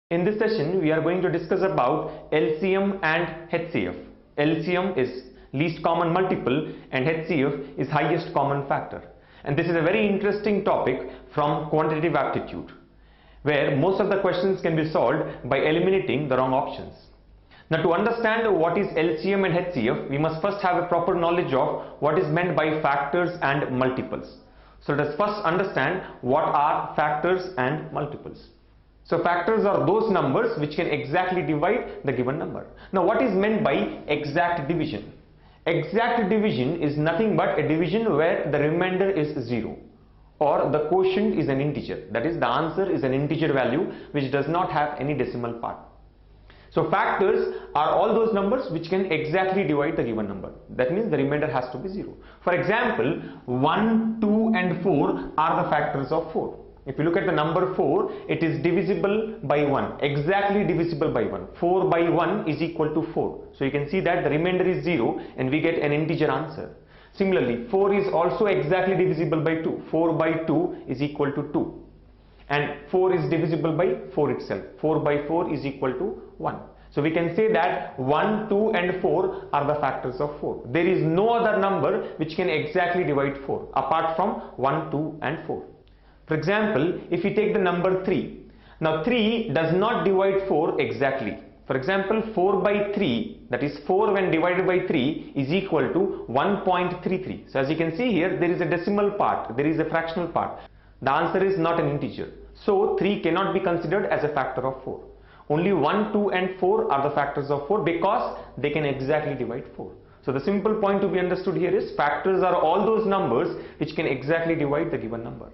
In this session, we are going to discuss about LCM and HCF. LCM is least common multiple and HCF is highest common factor. And this is a very interesting topic from quantitative aptitude, where most of the questions can be solved by eliminating the wrong options. Now, to understand what is LCM and HCF, we must first have a proper knowledge of what is meant by factors and multiples. So let us first understand what are factors and multiples. So factors are those numbers which can exactly divide the given number. Now, what is meant by exact division? Exact division is nothing but a division where the remainder is 0 or the quotient is an integer. That is, the answer is an integer value which does not have any decimal part. So factors are all those numbers which can exactly divide the given number. That means the remainder has to be 0. For example, 1, 2 and 4 are the factors of 4. If you look at the number 4, it is divisible by 1, exactly divisible by 1. 4 by 1 is equal to 4. So you can see that the remainder is 0 and we get an integer answer. Similarly, 4 is also exactly divisible by 2. 4 by 2 is equal to 2. And 4 is divisible by 4 itself. 4 by 4 is equal to 1. So we can say that 1, 2 and 4 are the factors of 4. There is no other number which can exactly divide 4 apart from 1, 2 and 4. For example, if we take the number 3, now 3 does not divide 4 exactly. For example, 4 by 3, that is 4 when divided by 3 is equal to 1.33. So as you can see here, there is a decimal part, there is a fractional part. The answer is not an integer. So 3 cannot be considered as a factor of 4. Only 1, 2 and 4 are the factors of 4 because they can exactly divide 4. So the simple point to be understood here is factors are all those numbers which can exactly divide the given number.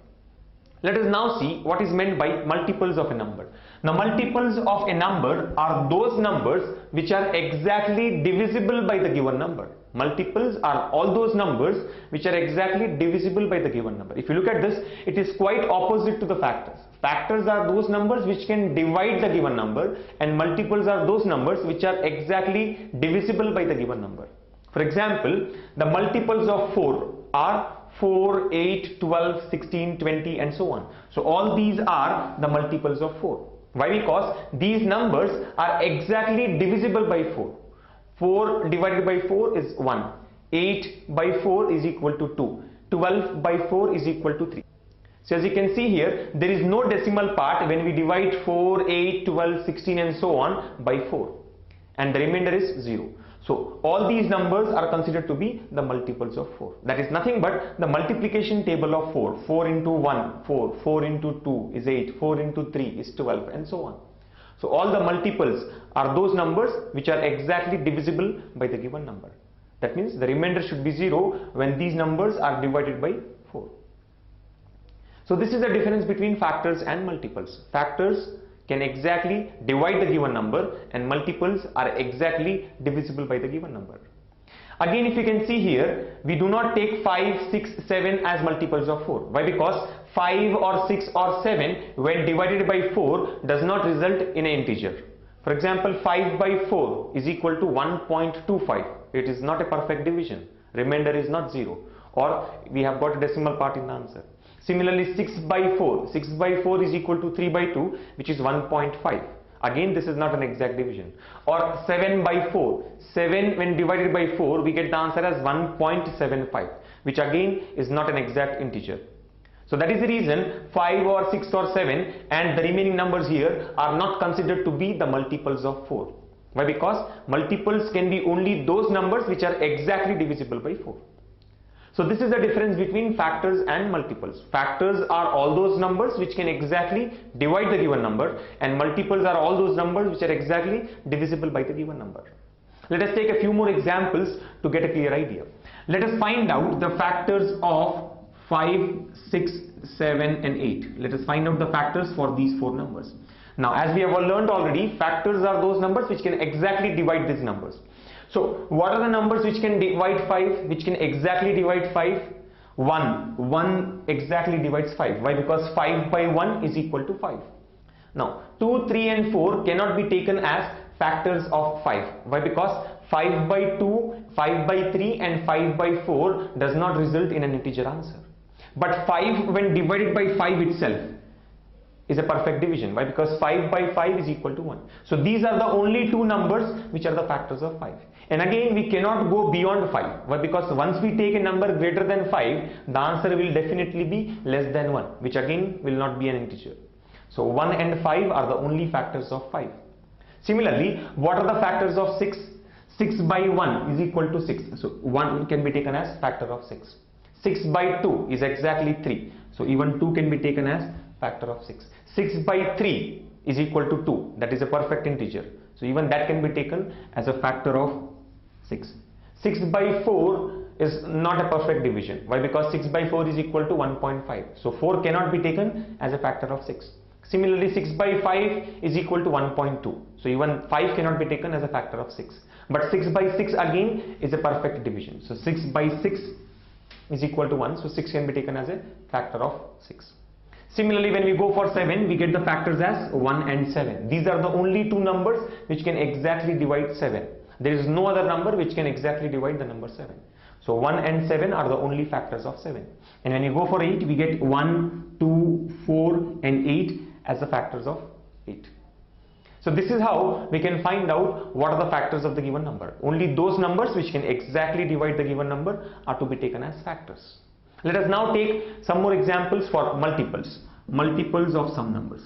Let us now see what is meant by multiples of a number. Now, multiples of a number are those numbers which are exactly divisible by the given number. Multiples are all those numbers which are exactly divisible by the given number. If you look at this, it is quite opposite to the factors. Factors are those numbers which can divide the given number, and multiples are those numbers which are exactly divisible by the given number. For example, the multiples of 4 are 4, 8, 12, 16, 20 and so on. So all these are the multiples of 4. Why? Because these numbers are exactly divisible by 4. 4 divided by 4 is 1. 8 by 4 is equal to 2. 12 by 4 is equal to 3. So as you can see here, there is no decimal part when we divide 4, 8, 12, 16 and so on by 4. And the remainder is 0. So all these numbers are considered to be the multiples of 4. That is nothing but the multiplication table of 4. 4 into 1, 4. 4 into 2 is 8. 4 into 3 is 12 and so on. So all the multiples are those numbers which are exactly divisible by the given number. That means the remainder should be 0 when these numbers are divided by 4. So this is the difference between factors and multiples. Factors can exactly divide the given number and multiples are exactly divisible by the given number. Again, if you can see here, we do not take 5, 6, 7 as multiples of 4. Why? Because 5 or 6 or 7 when divided by 4 does not result in an integer. For example, 5 by 4 is equal to 1.25. It is not a perfect division. Remainder is not 0. Or we have got a decimal part in the answer. Similarly, 6 by 4. 6 by 4 is equal to 3 by 2, which is 1.5. Again, this is not an exact division. Or 7 by 4. 7 when divided by 4, we get the answer as 1.75, which again is not an exact integer. So that is the reason 5 or 6 or 7 and the remaining numbers here are not considered to be the multiples of 4. Why? Because multiples can be only those numbers which are exactly divisible by 4. So this is the difference between factors and multiples. Factors are all those numbers which can exactly divide the given number, and multiples are all those numbers which are exactly divisible by the given number. Let us take a few more examples to get a clear idea. Let us find out the factors of 5, 6, 7 and 8. Let us find out the factors for these 4 numbers. Now, as we have all learned already, factors are those numbers which can exactly divide these numbers. So what are the numbers which can divide 5, which can exactly divide 5? 1. 1 exactly divides 5. Why? Because 5 by 1 is equal to 5. Now 2, 3 and 4 cannot be taken as factors of 5. Why? Because 5 by 2, 5 by 3 and 5 by 4 does not result in an integer answer. But 5 when divided by 5 itself is a perfect division. Why? Because 5 by 5 is equal to 1. So these are the only two numbers which are the factors of 5. And again, we cannot go beyond 5. Why? Because once we take a number greater than 5, the answer will definitely be less than 1, which again will not be an integer. So 1 and 5 are the only factors of 5. Similarly, what are the factors of 6? 6 by 1 is equal to 6. So 1 can be taken as factor of 6. 6 by 2 is exactly 3. So even 2 can be taken as factor of 6. 6 by 3 is equal to 2. That is a perfect integer. So even that can be taken as a factor of 6. 6 by 4 is not a perfect division. Why? Because 6 by 4 is equal to 1.5. So 4 cannot be taken as a factor of 6. Similarly, 6 by 5 is equal to 1.2. So even 5 cannot be taken as a factor of 6. But 6 by 6 again is a perfect division. So 6 by 6 is equal to 1. So 6 can be taken as a factor of 6. Similarly, when we go for 7, we get the factors as 1 and 7. These are the only two numbers which can exactly divide 7. There is no other number which can exactly divide the number 7. So 1 and 7 are the only factors of 7. And when you go for 8, we get 1, 2, 4 and 8 as the factors of 8. So this is how we can find out what are the factors of the given number. Only those numbers which can exactly divide the given number are to be taken as factors. Let us now take some more examples for multiples. Multiples of some numbers.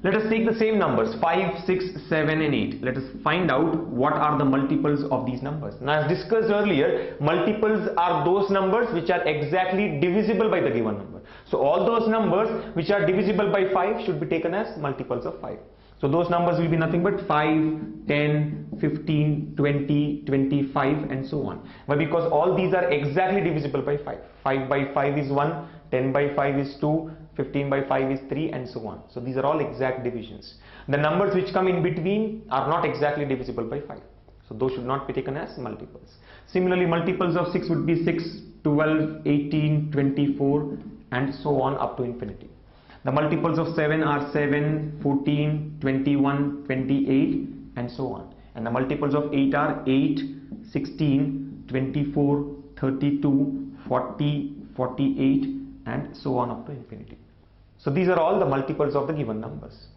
Let us take the same numbers 5, 6, 7 and 8. Let us find out what are the multiples of these numbers. Now, as discussed earlier, multiples are those numbers which are exactly divisible by the given number. So all those numbers which are divisible by 5 should be taken as multiples of 5. So those numbers will be nothing but 5, 10, 15, 20, 25 and so on. Why? Because all these are exactly divisible by 5. 5 by 5 is 1, 10 by 5 is 2, 15 by 5 is 3 and so on. So these are all exact divisions. The numbers which come in between are not exactly divisible by 5. So those should not be taken as multiples. Similarly, multiples of 6 would be 6, 12, 18, 24 and so on up to infinity. The multiples of 7 are 7, 14, 21, 28 and so on. And the multiples of 8 are 8, 16, 24, 32, 40, 48 and so on up to infinity. So these are all the multiples of the given numbers.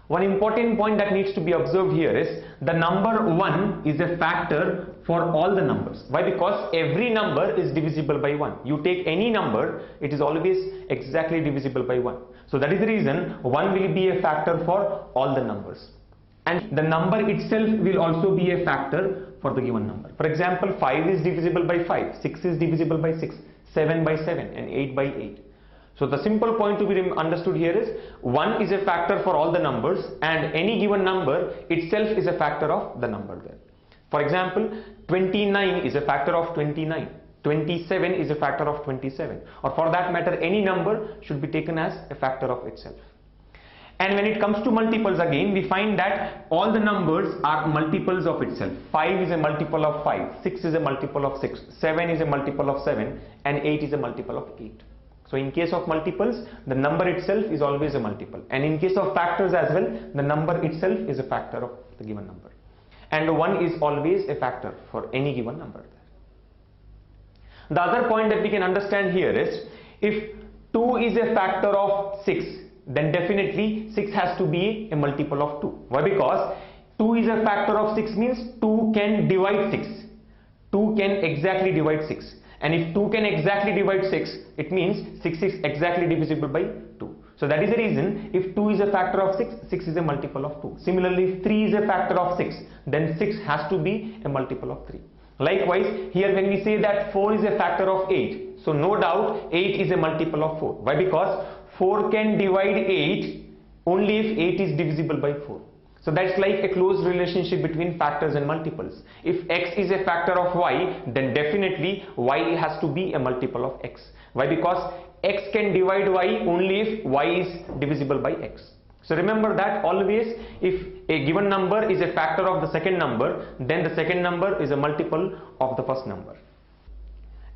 One important point that needs to be observed here is the number 1 is a factor for all the numbers. Why? Because every number is divisible by 1. You take any number, it is always exactly divisible by 1. So that is the reason 1 will be a factor for all the numbers. And the number itself will also be a factor for the given number. For example, 5 is divisible by 5, 6 is divisible by 6, 7 by 7 and 8 by 8. So the simple point to be understood here is 1 is a factor for all the numbers and any given number itself is a factor of the number there. For example, 29 is a factor of 29, 27 is a factor of 27, or for that matter any number should be taken as a factor of itself. And when it comes to multiples again, we find that all the numbers are multiples of itself. 5 is a multiple of 5, 6 is a multiple of 6, 7 is a multiple of 7 and 8 is a multiple of 8. So in case of multiples, the number itself is always a multiple, and in case of factors as well, the number itself is a factor of the given number, and 1 is always a factor for any given number. The other point that we can understand here is if 2 is a factor of 6, then definitely 6 has to be a multiple of 2. Why? Because 2 is a factor of 6 means 2 can divide 6. 2 can exactly divide 6. And if 2 can exactly divide 6, it means 6 is exactly divisible by 2. So that is the reason if 2 is a factor of 6, 6 is a multiple of 2. Similarly, if 3 is a factor of 6, then 6 has to be a multiple of 3. Likewise, here when we say that 4 is a factor of 8, so no doubt 8 is a multiple of 4. Why? Because 4 can divide 8 only if 8 is divisible by 4. So that's like a close relationship between factors and multiples. If x is a factor of y, then definitely y has to be a multiple of x. Why? Because x can divide y only if y is divisible by x. So remember that always if a given number is a factor of the second number, then the second number is a multiple of the first number.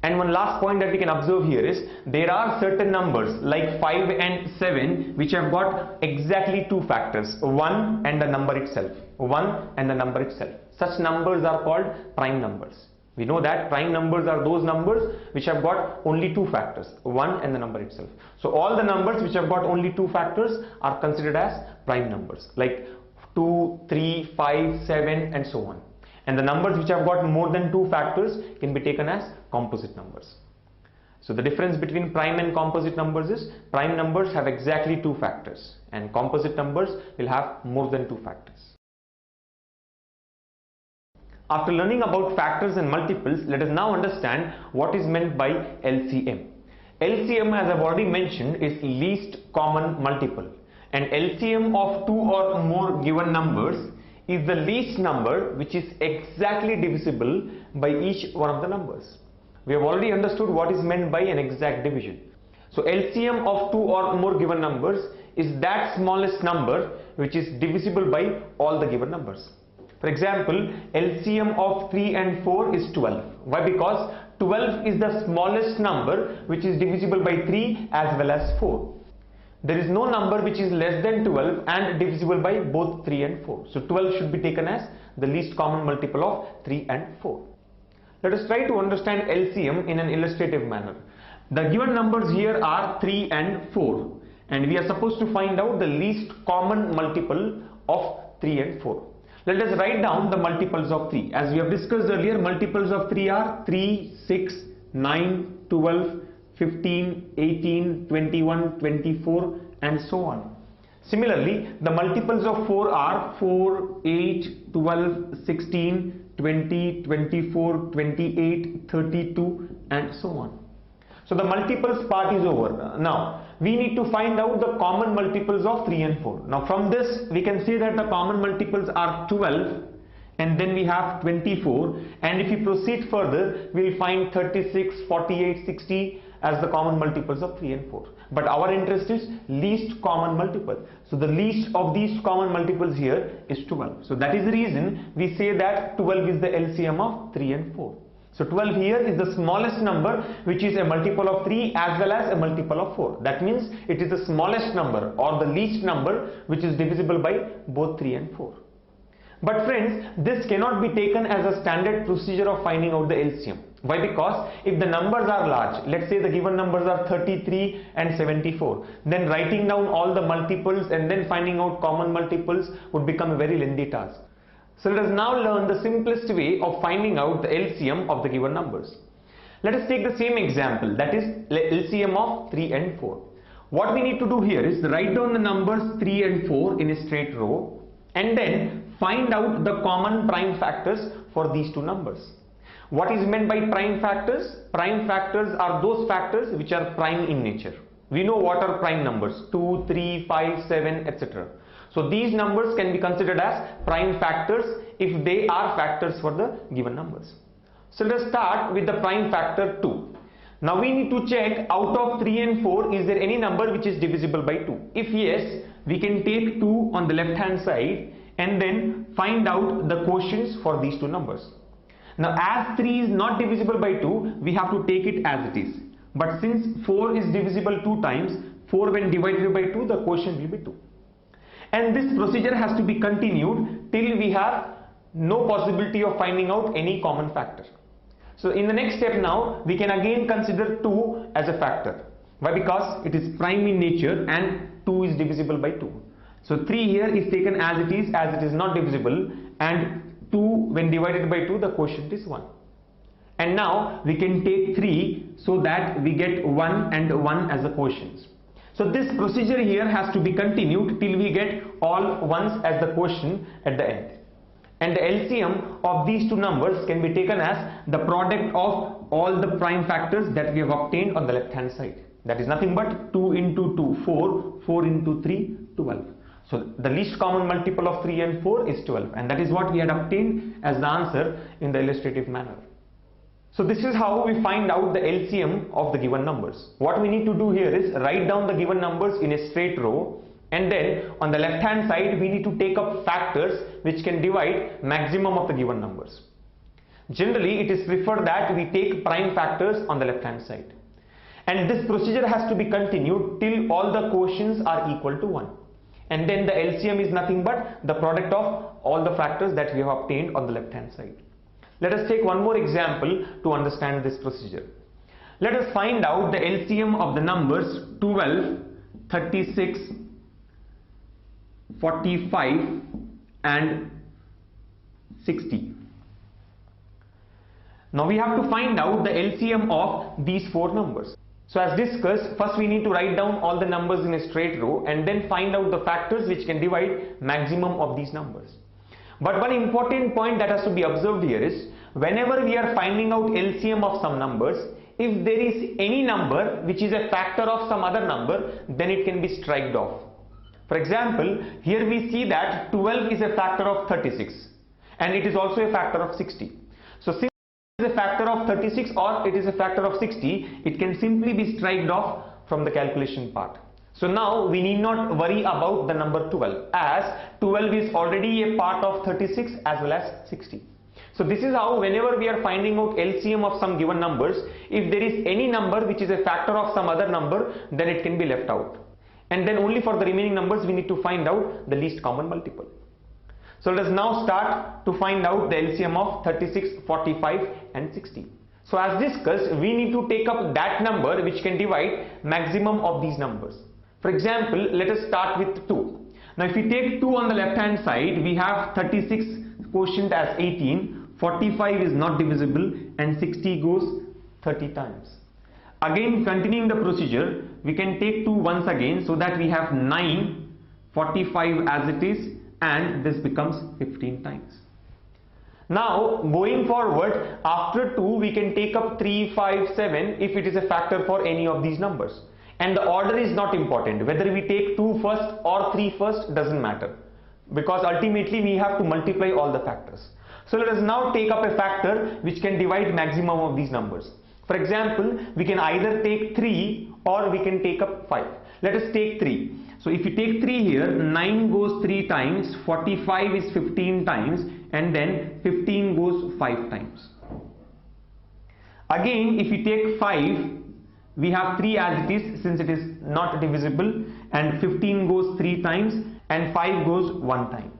And one last point that we can observe here is there are certain numbers like 5 and 7 which have got exactly two factors, 1 and the number itself. 1 and the number itself. Such numbers are called prime numbers. We know that prime numbers are those numbers which have got only two factors, 1 and the number itself. So all the numbers which have got only two factors are considered as prime numbers, like 2, 3, 5, 7 and so on. And the numbers which have got more than two factors can be taken as composite numbers. So the difference between prime and composite numbers is prime numbers have exactly two factors and composite numbers will have more than two factors. After learning about factors and multiples, let us now understand what is meant by LCM. LCM, as I've already mentioned, is least common multiple, and LCM of two or more given numbers is the least number which is exactly divisible by each one of the numbers. We have already understood what is meant by an exact division. So LCM of two or more given numbers is that smallest number which is divisible by all the given numbers. For example, LCM of 3 and 4 is 12. Why? Because 12 is the smallest number which is divisible by 3 as well as 4. There is no number which is less than 12 and divisible by both 3 and 4. So 12 should be taken as the least common multiple of 3 and 4. Let us try to understand LCM in an illustrative manner. The given numbers here are 3 and 4, and we are supposed to find out the least common multiple of 3 and 4. Let us write down the multiples of 3. As we have discussed earlier, multiples of 3 are 3, 6, 9, 12, 15, 18, 21, 24 and so on. Similarly, the multiples of 4 are 4, 8, 12, 16, 20, 24, 28, 32 and so on. So the multiples part is over. Now we need to find out the common multiples of 3 and 4. Now from this we can say that the common multiples are 12 and then we have 24, and if we proceed further we will find 36, 48, 60 as the common multiples of 3 and 4. But our interest is least common multiple. So the least of these common multiples here is 12. So that is the reason we say that 12 is the LCM of 3 and 4. So 12 here is the smallest number which is a multiple of 3 as well as a multiple of 4. That means it is the smallest number or the least number which is divisible by both 3 and 4. But friends, this cannot be taken as a standard procedure of finding out the LCM. Why? Because if the numbers are large, let's say the given numbers are 33 and 74, then writing down all the multiples and then finding out common multiples would become a very lengthy task. So let us now learn the simplest way of finding out the LCM of the given numbers. Let us take the same example, that is LCM of 3 and 4. What we need to do here is write down the numbers 3 and 4 in a straight row and then find out the common prime factors for these two numbers. What is meant by prime factors? Prime factors are those factors which are prime in nature. We know what are prime numbers, 2, 3, 5, 7, etc. So these numbers can be considered as prime factors if they are factors for the given numbers. So let us start with the prime factor 2. Now we need to check out of 3 and 4 is there any number which is divisible by 2. If yes, we can take 2 on the left hand side and then find out the quotients for these two numbers. Now as 3 is not divisible by 2, we have to take it as it is. But since 4 is divisible 2 times, 4 when divided by 2, the quotient will be 2. And this procedure has to be continued till we have no possibility of finding out any common factor. So in the next step now, we can again consider 2 as a factor. Why? Because it is prime in nature and 2 is divisible by 2. So 3 here is taken as it is not divisible, and 2 when divided by 2, the quotient is 1. And now we can take 3 so that we get 1 and 1 as the quotients. So this procedure here has to be continued till we get all ones as the quotient at the end. And the LCM of these two numbers can be taken as the product of all the prime factors that we have obtained on the left hand side. That is nothing but 2 into 2, 4, 4 into 3, 12. So the least common multiple of 3 and 4 is 12, and that is what we had obtained as the answer in the illustrative manner. So this is how we find out the LCM of the given numbers. What we need to do here is write down the given numbers in a straight row, and then on the left hand side we need to take up factors which can divide maximum of the given numbers. Generally it is preferred that we take prime factors on the left hand side. And this procedure has to be continued till all the quotients are equal to 1. And then the LCM is nothing but the product of all the factors that we have obtained on the left hand side. Let us take one more example to understand this procedure. Let us find out the LCM of the numbers 12, 36, 45 and 60. Now we have to find out the LCM of these four numbers. So as discussed, first we need to write down all the numbers in a straight row and then find out the factors which can divide maximum of these numbers. But one important point that has to be observed here is, whenever we are finding out LCM of some numbers, if there is any number which is a factor of some other number, then it can be striked off. For example, here we see that 12 is a factor of 36 and it is also a factor of 60. So since it is a factor of 36 or it is a factor of 60, it can simply be striked off from the calculation part. So now we need not worry about the number 12, as 12 is already a part of 36 as well as 60. So this is how, whenever we are finding out LCM of some given numbers, if there is any number which is a factor of some other number, then it can be left out. And then only for the remaining numbers we need to find out the least common multiple. So let us now start to find out the LCM of 36, 45 and 60. So as discussed, we need to take up that number which can divide maximum of these numbers. For example, let us start with 2. Now if we take 2 on the left hand side, we have 36 quotient as 18, 45 is not divisible and 60 goes 30 times. Again, continuing the procedure, we can take 2 once again, so that we have 9, 45 as it is, and this becomes 15 times. Now going forward, after 2 we can take up 3, 5, 7 if it is a factor for any of these numbers. And the order is not important, whether we take 2 first or 3 first doesn't matter, because ultimately we have to multiply all the factors. So let us now take up a factor which can divide maximum of these numbers. For example, we can either take 3 or we can take up 5. Let us take 3. So if you take 3 here, 9 goes 3 times, 45 is 15 times, and then 15 goes 5 times. Again, if you take 5, we have 3 as it is, since it is not divisible, and 15 goes 3 times and 5 goes 1 time.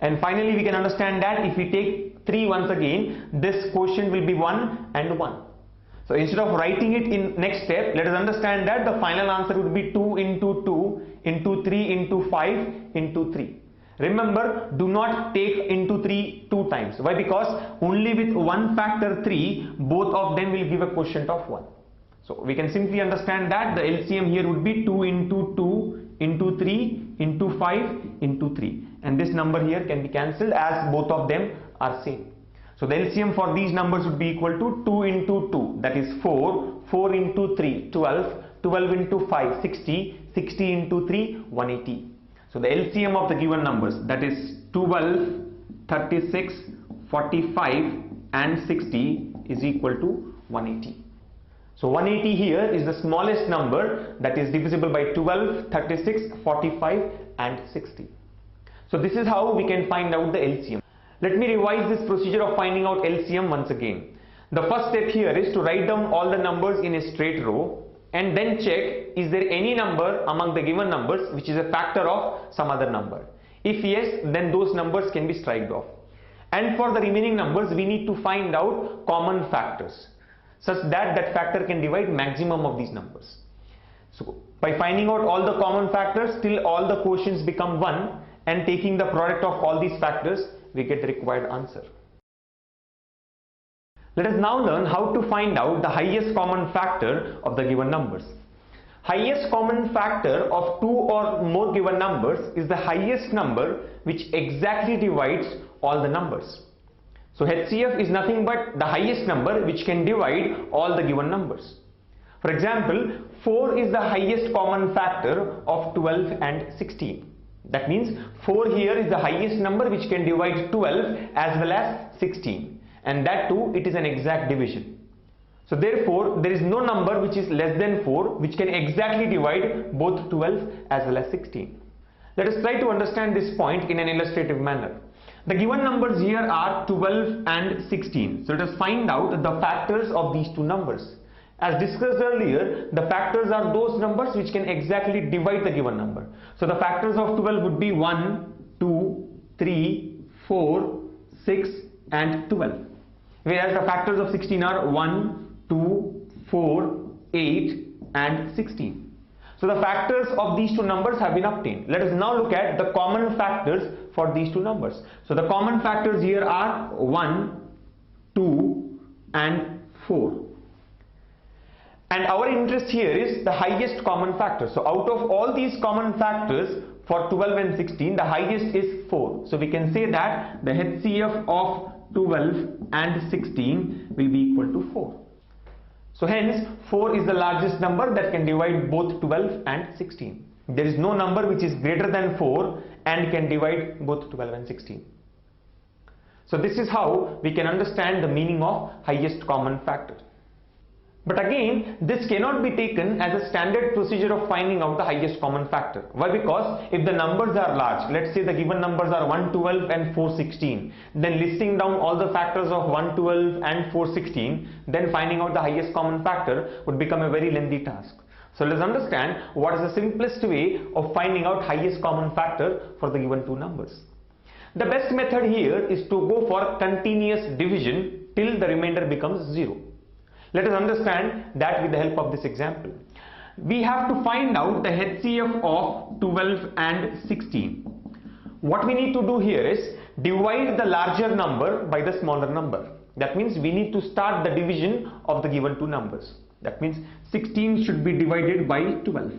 And finally we can understand that if we take 3 once again, this quotient will be 1 and 1. So instead of writing it in next step, let us understand that the final answer would be 2 into 2 into 3 into 5 into 3. Remember, do not take into 3 2 times. Why? Because only with one factor 3, both of them will give a quotient of 1. So we can simply understand that the LCM here would be 2 into 2 into 3 into 5 into 3. And this number here can be cancelled as both of them are same. So the LCM for these numbers would be equal to 2 into 2, that is 4, 4 into 3, 12, 12 into 5, 60, 60 into 3, 180. So the LCM of the given numbers, that is 12, 36, 45 and 60 is equal to 180. So 180 here is the smallest number that is divisible by 12, 36, 45 and 60. So this is how we can find out the LCM. Let me revise this procedure of finding out LCM once again. The first step here is to write down all the numbers in a straight row and then check, is there any number among the given numbers which is a factor of some other number. If yes, then those numbers can be striked off. And for the remaining numbers, we need to find out common factors, such that that factor can divide maximum of these numbers. So by finding out all the common factors till all the quotients become 1 and taking the product of all these factors, we get the required answer. Let us now learn how to find out the highest common factor of the given numbers. Highest common factor of 2 or more given numbers is the highest number which exactly divides all the numbers. So HCF is nothing but the highest number which can divide all the given numbers. For example, 4 is the highest common factor of 12 and 16. That means 4 here is the highest number which can divide 12 as well as 16, and that too it is an exact division. So therefore there is no number which is less than 4 which can exactly divide both 12 as well as 16. Let us try to understand this point in an illustrative manner. The given numbers here are 12 and 16. So let us find out the factors of these two numbers. As discussed earlier, the factors are those numbers which can exactly divide the given number. So the factors of 12 would be 1, 2, 3, 4, 6 and 12. whereas the factors of 16 are 1, 2, 4, 8 and 16. So the factors of these two numbers have been obtained. Let us now look at the common factors for these two numbers. So the common factors here are 1, 2 and 4. And our interest here is the highest common factor. So out of all these common factors for 12 and 16, the highest is 4. So we can say that the HCF of 12 and 16 will be equal to 4. So hence 4 is the largest number that can divide both 12 and 16. There is no number which is greater than 4 and can divide both 12 and 16. So this is how we can understand the meaning of highest common factor. But again, this cannot be taken as a standard procedure of finding out the highest common factor. Why? Because if the numbers are large, let's say the given numbers are 112 and 416, then listing down all the factors of 112 and 416, then finding out the highest common factor would become a very lengthy task. So let's understand what is the simplest way of finding out highest common factor for the given two numbers. The best method here is to go for continuous division till the remainder becomes 0. Let us understand that with the help of this example. We have to find out the HCF of 12 and 16. What we need to do here is divide the larger number by the smaller number. That means we need to start the division of the given two numbers. That means 16 should be divided by 12.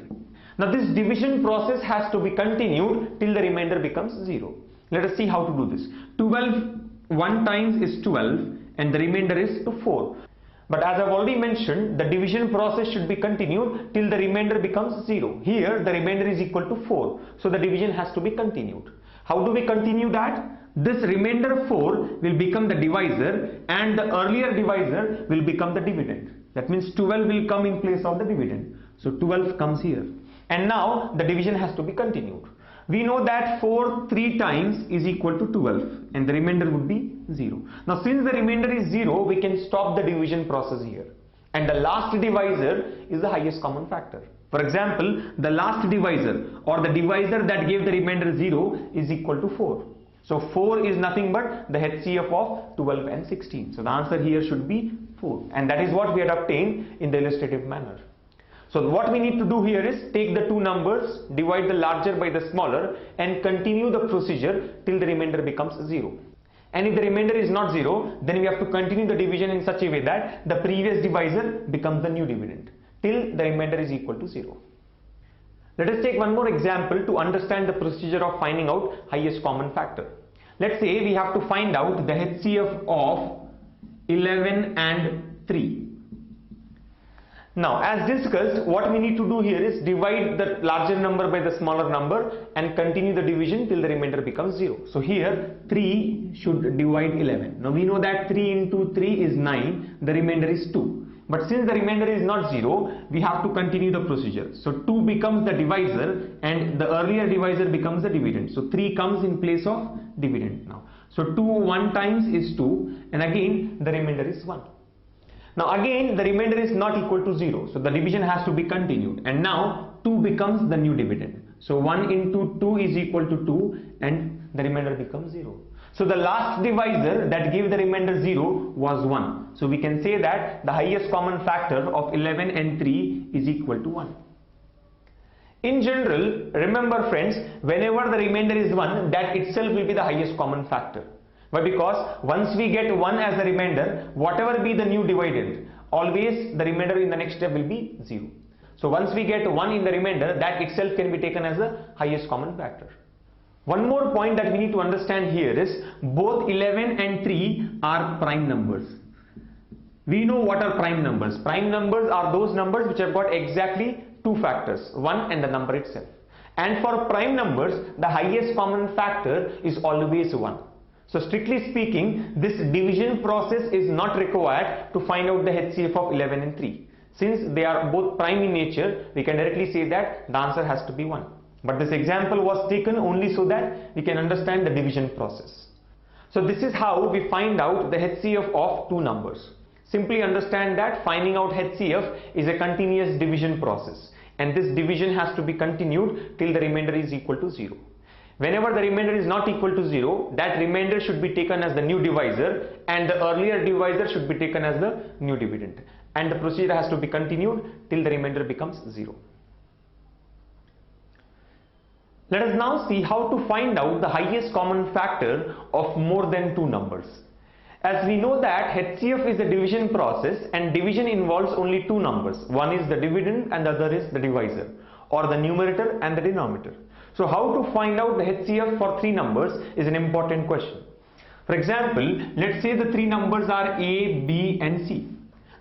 Now this division process has to be continued till the remainder becomes 0. Let us see how to do this. 12 1 times is 12 and the remainder is 4. But as I've already mentioned, the division process should be continued till the remainder becomes 0. Here the remainder is equal to 4. So the division has to be continued. How do we continue that? This remainder 4 will become the divisor and the earlier divisor will become the dividend. That means 12 will come in place of the dividend. So 12 comes here. And now the division has to be continued. We know that 4 3 times is equal to 12 and the remainder would be 0. Now since the remainder is 0, we can stop the division process here. And the last divisor is the highest common factor. For example, the last divisor or the divisor that gave the remainder 0 is equal to 4. So 4 is nothing but the HCF of 12 and 16. So the answer here should be 4. And that is what we had obtained in the illustrative manner. So what we need to do here is take the two numbers, divide the larger by the smaller and continue the procedure till the remainder becomes 0. And if the remainder is not 0, then we have to continue the division in such a way that the previous divisor becomes the new dividend till the remainder is equal to 0. Let us take one more example to understand the procedure of finding out highest common factor. Let's say we have to find out the HCF of 11 and 3. Now, as discussed, what we need to do here is divide the larger number by the smaller number and continue the division till the remainder becomes 0. So here 3 should divide 11. Now we know that 3 into 3 is 9, the remainder is 2. But since the remainder is not 0, we have to continue the procedure. So 2 becomes the divisor and the earlier divisor becomes the dividend. So 3 comes in place of dividend now. So 2 1 times is 2 and again the remainder is 1. Now again the remainder is not equal to 0, so the division has to be continued and now 2 becomes the new dividend. So 1 into 2 is equal to 2 and the remainder becomes 0. So the last divisor that gave the remainder 0 was 1. So we can say that the highest common factor of 11 and 3 is equal to 1. In general, remember friends, whenever the remainder is 1, that itself will be the highest common factor. Why? Because once we get 1 as the remainder, whatever be the new dividend, always the remainder in the next step will be 0. So once we get 1 in the remainder, that itself can be taken as the highest common factor. One more point that we need to understand here is both 11 and 3 are prime numbers. We know what are prime numbers. Prime numbers are those numbers which have got exactly two factors, 1 and the number itself. And for prime numbers, the highest common factor is always 1. So strictly speaking, this division process is not required to find out the HCF of 11 and 3. Since they are both prime in nature, we can directly say that the answer has to be 1. But this example was taken only so that we can understand the division process. So this is how we find out the HCF of two numbers. Simply understand that finding out HCF is a continuous division process, and this division has to be continued till the remainder is equal to 0. whenever the remainder is not equal to 0, that remainder should be taken as the new divisor and the earlier divisor should be taken as the new dividend, and the procedure has to be continued till the remainder becomes 0. Let us now see how to find out the highest common factor of more than two numbers. As we know that HCF is a division process and division involves only two numbers. One is the dividend and the other is the divisor, or the numerator and the denominator. So how to find out the HCF for three numbers is an important question. For example, let's say the three numbers are A, B and C.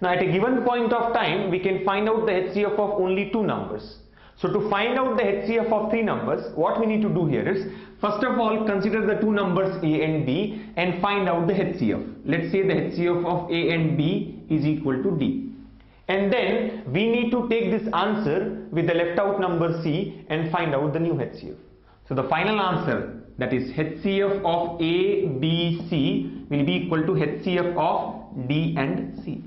Now at a given point of time, we can find out the HCF of only two numbers. So to find out the HCF of three numbers, what we need to do here is, first of all, consider the two numbers A and B and find out the HCF. Let's say the HCF of A and B is equal to D. And then we need to take this answer with the left out number C and find out the new HCF. So the final answer, that is HCF of A, B, C, will be equal to HCF of D and C.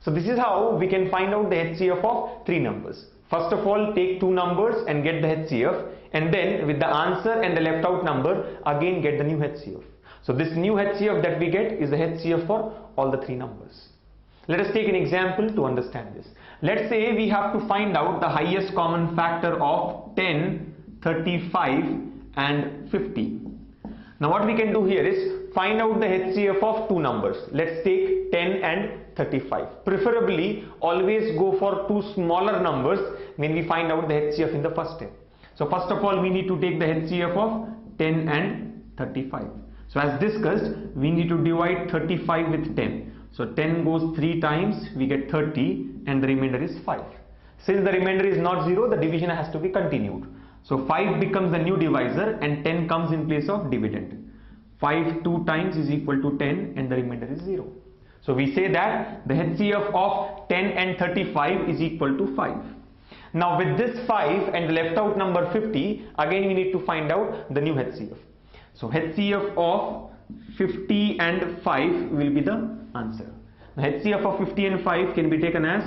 So this is how we can find out the HCF of three numbers. First of all, take two numbers and get the HCF, and then with the answer and the left out number, again get the new HCF. So this new HCF that we get is the HCF for all the three numbers. Let us take an example to understand this. Let's say we have to find out the highest common factor of 10, 35 and 50. Now what we can do here is find out the HCF of two numbers. Let's take 10 and 35. Preferably always go for two smaller numbers when we find out the HCF in the first step. So first of all, we need to take the HCF of 10 and 35. So as discussed, we need to divide 35 with 10. So 10 goes 3 times, we get 30 and the remainder is 5. Since the remainder is not 0, the division has to be continued. So 5 becomes the new divisor and 10 comes in place of dividend. 5 2 times is equal to 10 and the remainder is 0. So we say that the HCF of 10 and 35 is equal to 5. Now with this 5 and the left out number 50, again we need to find out the new HCF. So HCF of 50 and 5 will be the answer. The HCF of 50 and 5 can be taken as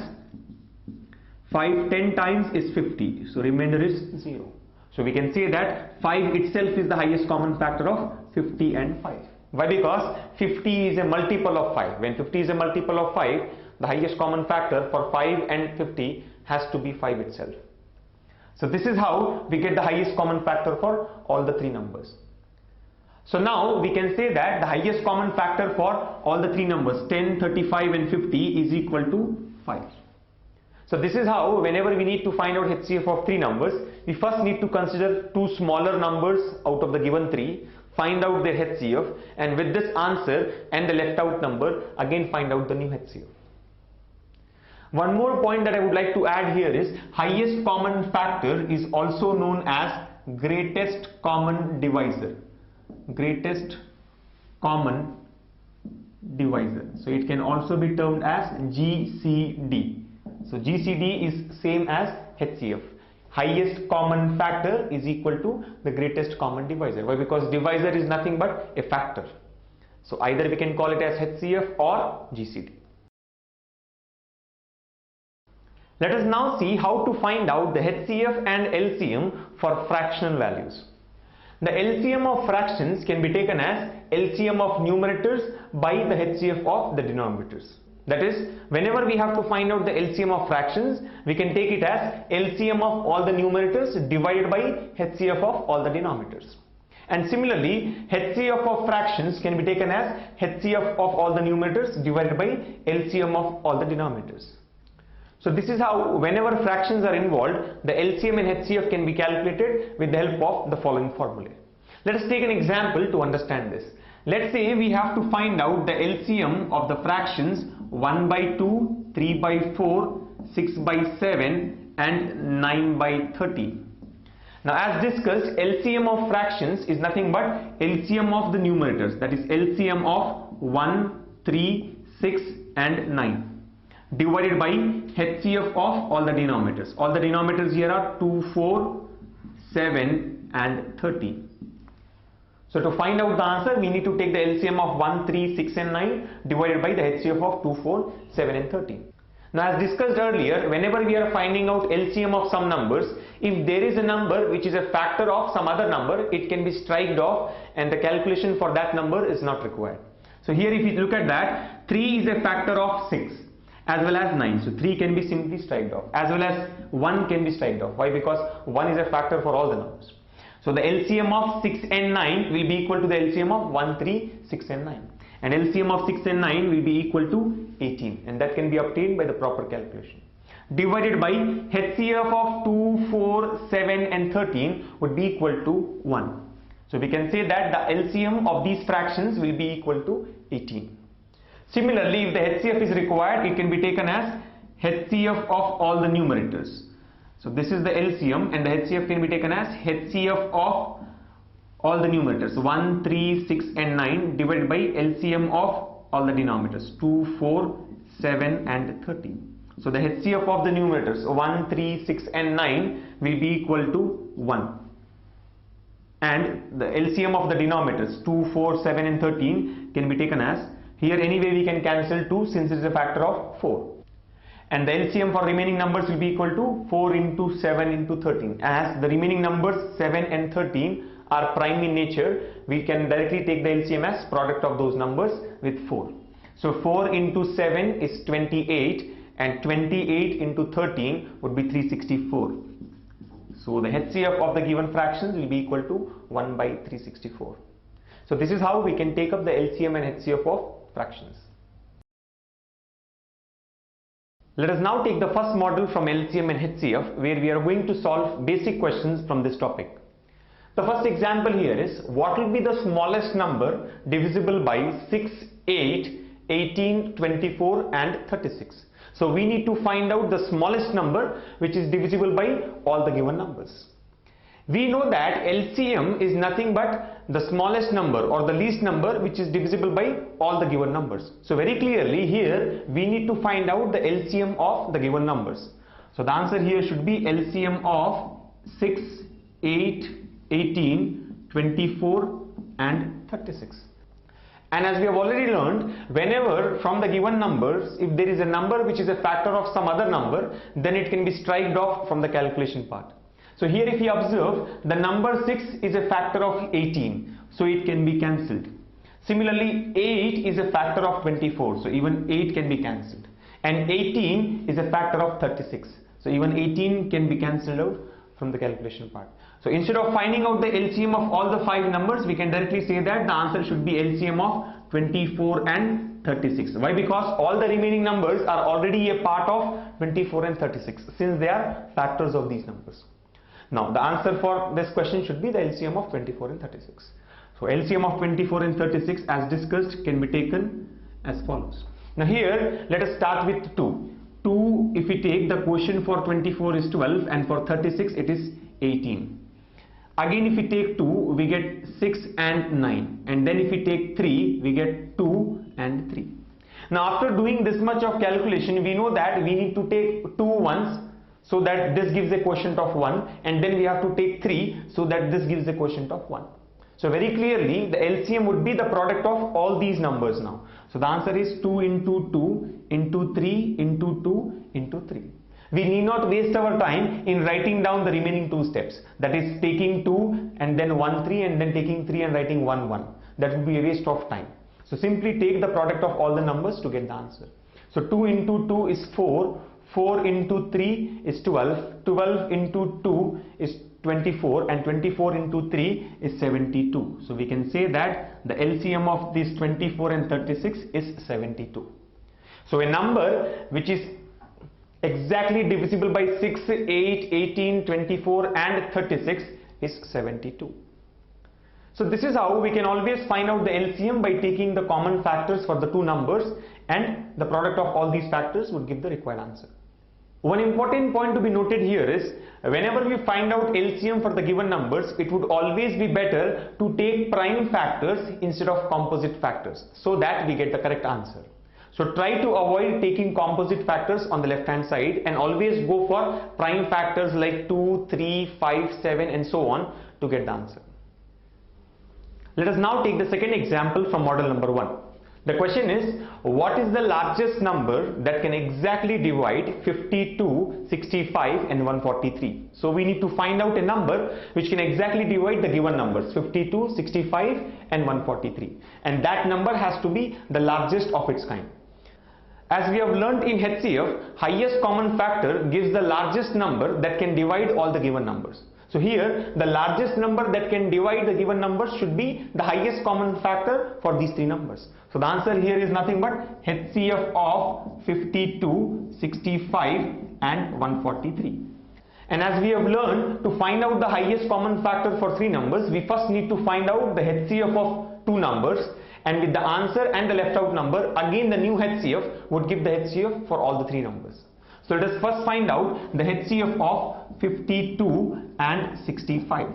5 10 times is 50. So remainder is 0. So we can say that 5 itself is the highest common factor of 50 and 5. Why? Because 50 is a multiple of 5. When 50 is a multiple of 5, the highest common factor for 5 and 50 has to be 5 itself. So this is how we get the highest common factor for all the three numbers. So now we can say that the highest common factor for all the three numbers 10, 35 and 50 is equal to 5. So this is how, whenever we need to find out HCF of three numbers, we first need to consider two smaller numbers out of the given three, find out their HCF, and with this answer and the left out number, again find out the new HCF. One more point that I would like to add here is highest common factor is also known as greatest common divisor. Greatest common divisor. So it can also be termed as GCD. So GCD is same as HCF. Highest common factor is equal to the greatest common divisor. Why? Because divisor is nothing but a factor. So either we can call it as HCF or GCD. Let us now see how to find out the HCF and LCM for fractional values. The LCM of fractions can be taken as LCM of numerators by the HCF of the denominators. That is, whenever we have to find out the LCM of fractions, we can take it as LCM of all the numerators divided by HCF of all the denominators. And similarly, HCF of fractions can be taken as HCF of all the numerators divided by LCM of all the denominators. So this is how, whenever fractions are involved, the LCM and HCF can be calculated with the help of the following formulae. Let us take an example to understand this. Let's say we have to find out the LCM of the fractions 1 by 2, 3 by 4, 6 by 7 and 9 by 13. Now as discussed, LCM of fractions is nothing but LCM of the numerators, that is LCM of 1, 3, 6 and 9 divided by HCF of all the denominators. All the denominators here are 2, 4, 7 and 13. So to find out the answer, we need to take the LCM of 1, 3, 6 and 9 divided by the HCF of 2, 4, 7 and 13. Now, as discussed earlier, whenever we are finding out LCM of some numbers, if there is a number which is a factor of some other number, it can be striked off and the calculation for that number is not required. So here if you look at that, 3 is a factor of 6 as well as 9. So 3 can be simply striked off, as well as 1 can be striked off. Why? Because 1 is a factor for all the numbers. So the LCM of 6 and 9 will be equal to the LCM of 1, 3, 6 and 9. And LCM of 6 and 9 will be equal to 18, and that can be obtained by the proper calculation. Divided by HCF of 2, 4, 7 and 13 would be equal to 1. So we can say that the LCM of these fractions will be equal to 18. Similarly, if the HCF is required, it can be taken as HCF of all the numerators. So this is the LCM, and the HCF can be taken as HCF of all the numerators 1, 3, 6 and 9 divided by LCM of all the denominators 2, 4, 7 and 13. So the HCF of the numerators 1, 3, 6 and 9 will be equal to 1. And the LCM of the denominators 2, 4, 7 and 13 can be taken as, here anyway we can cancel 2 since it is a factor of 4. And the LCM for remaining numbers will be equal to 4 into 7 into 13. As the remaining numbers 7 and 13 are prime in nature, we can directly take the LCM as product of those numbers with 4. So 4 into 7 is 28 and 28 into 13 would be 364. So the HCF of the given fractions will be equal to 1 by 364. So this is how we can take up the LCM and HCF of fractions. Let us now take the first model from LCM and HCF, where we are going to solve basic questions from this topic. The first example here is, what will be the smallest number divisible by 6, 8, 18, 24 and 36. So we need to find out the smallest number which is divisible by all the given numbers. We know that LCM is nothing but the smallest number or the least number which is divisible by all the given numbers. So very clearly here we need to find out the LCM of the given numbers. So the answer here should be LCM of 6, 8, 18, 24 and 36. And as we have already learned, whenever from the given numbers, if there is a number which is a factor of some other number, then it can be striked off from the calculation part. So here if you observe, the number 6 is a factor of 18, so it can be cancelled. Similarly, 8 is a factor of 24, so even 8 can be cancelled. And 18 is a factor of 36, so even 18 can be cancelled out from the calculation part. So instead of finding out the LCM of all the 5 numbers, we can directly say that the answer should be LCM of 24 and 36. Why? Because all the remaining numbers are already a part of 24 and 36, since they are factors of these numbers. Now the answer for this question should be the LCM of 24 and 36. So LCM of 24 and 36 as discussed can be taken as follows. Now here let us start with 2. 2, if we take, the quotient for 24 is 12 and for 36 it is 18. Again if we take 2, we get 6 and 9, and then if we take 3, we get 2 and 3. Now after doing this much of calculation, we know that we need to take 2 once, so that this gives a quotient of 1, and then we have to take 3 so that this gives a quotient of 1. So very clearly the LCM would be the product of all these numbers now. So the answer is 2 into 2 into 3 into 2 into 3. We need not waste our time in writing down the remaining 2 steps, that is taking 2 and then 1 3 and then taking 3 and writing 1 1. That would be a waste of time. So simply take the product of all the numbers to get the answer. So 2 into 2 is 4, 4 into 3 is 12, 12 into 2 is 24 and 24 into 3 is 72. So we can say that the LCM of these 24 and 36 is 72. So a number which is exactly divisible by 6, 8, 18, 24 and 36 is 72. So this is how we can always find out the LCM by taking the common factors for the 2 numbers, and the product of all these factors would give the required answer. One important point to be noted here is, whenever we find out LCM for the given numbers, it would always be better to take prime factors instead of composite factors, so that we get the correct answer. So try to avoid taking composite factors on the left hand side and always go for prime factors like 2, 3, 5, 7 and so on to get the answer. Let us now take the second example from model number 1. The question is, what is the largest number that can exactly divide 52, 65 and 143? So we need to find out a number which can exactly divide the given numbers 52, 65 and 143, and that number has to be the largest of its kind. As we have learnt in HCF, highest common factor gives the largest number that can divide all the given numbers. So here the largest number that can divide the given numbers should be the highest common factor for these three numbers. So the answer here is nothing but HCF of 52, 65 and 143. And as we have learned, to find out the highest common factor for three numbers, we first need to find out the HCF of two numbers, and with the answer and the left out number, again the new HCF would give the HCF for all the three numbers. So let us first find out the HCF of 52 and 65.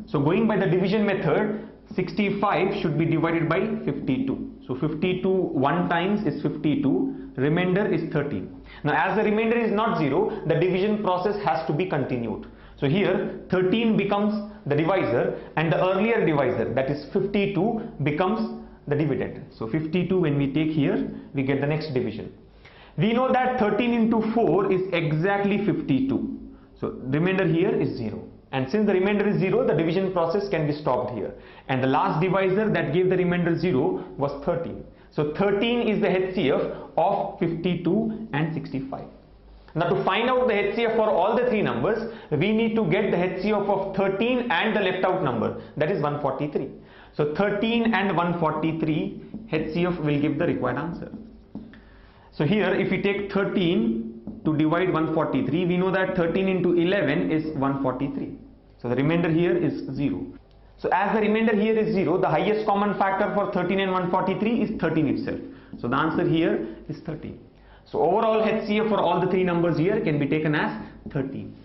So going by the division method, 65 should be divided by 52. So 52 one times is 52, remainder is 13. Now as the remainder is not 0, the division process has to be continued. So here 13 becomes the divisor and the earlier divisor, that is 52, becomes the dividend. So 52 when we take here, we get the next division. We know that 13 into 4 is exactly 52. So remainder here is 0. And since the remainder is 0, the division process can be stopped here. And the last divisor that gave the remainder 0 was 13. So 13 is the HCF of 52 and 65. Now to find out the HCF for all the three numbers, we need to get the HCF of 13 and the left out number, that is 143. So 13 and 143 HCF will give the required answer. So here if we take 13 to divide 143, we know that 13 into 11 is 143. So the remainder here is 0. So as the remainder here is 0, the highest common factor for 13 and 143 is 13 itself. So the answer here is 13. So overall HCF for all the three numbers here can be taken as 13.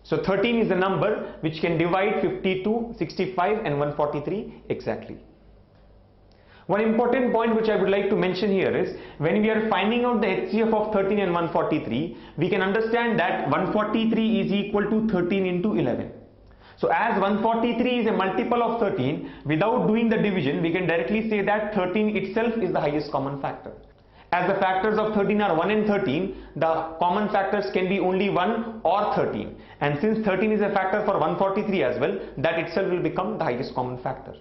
So 13 is the number which can divide 52, 65 and 143 exactly. One important point which I would like to mention here is, when we are finding out the HCF of 13 and 143, we can understand that 143 is equal to 13 into 11. So as 143 is a multiple of 13, without doing the division, we can directly say that 13 itself is the highest common factor. As the factors of 13 are 1 and 13, the common factors can be only 1 or 13. And since 13 is a factor for 143 as well, that itself will become the highest common factor.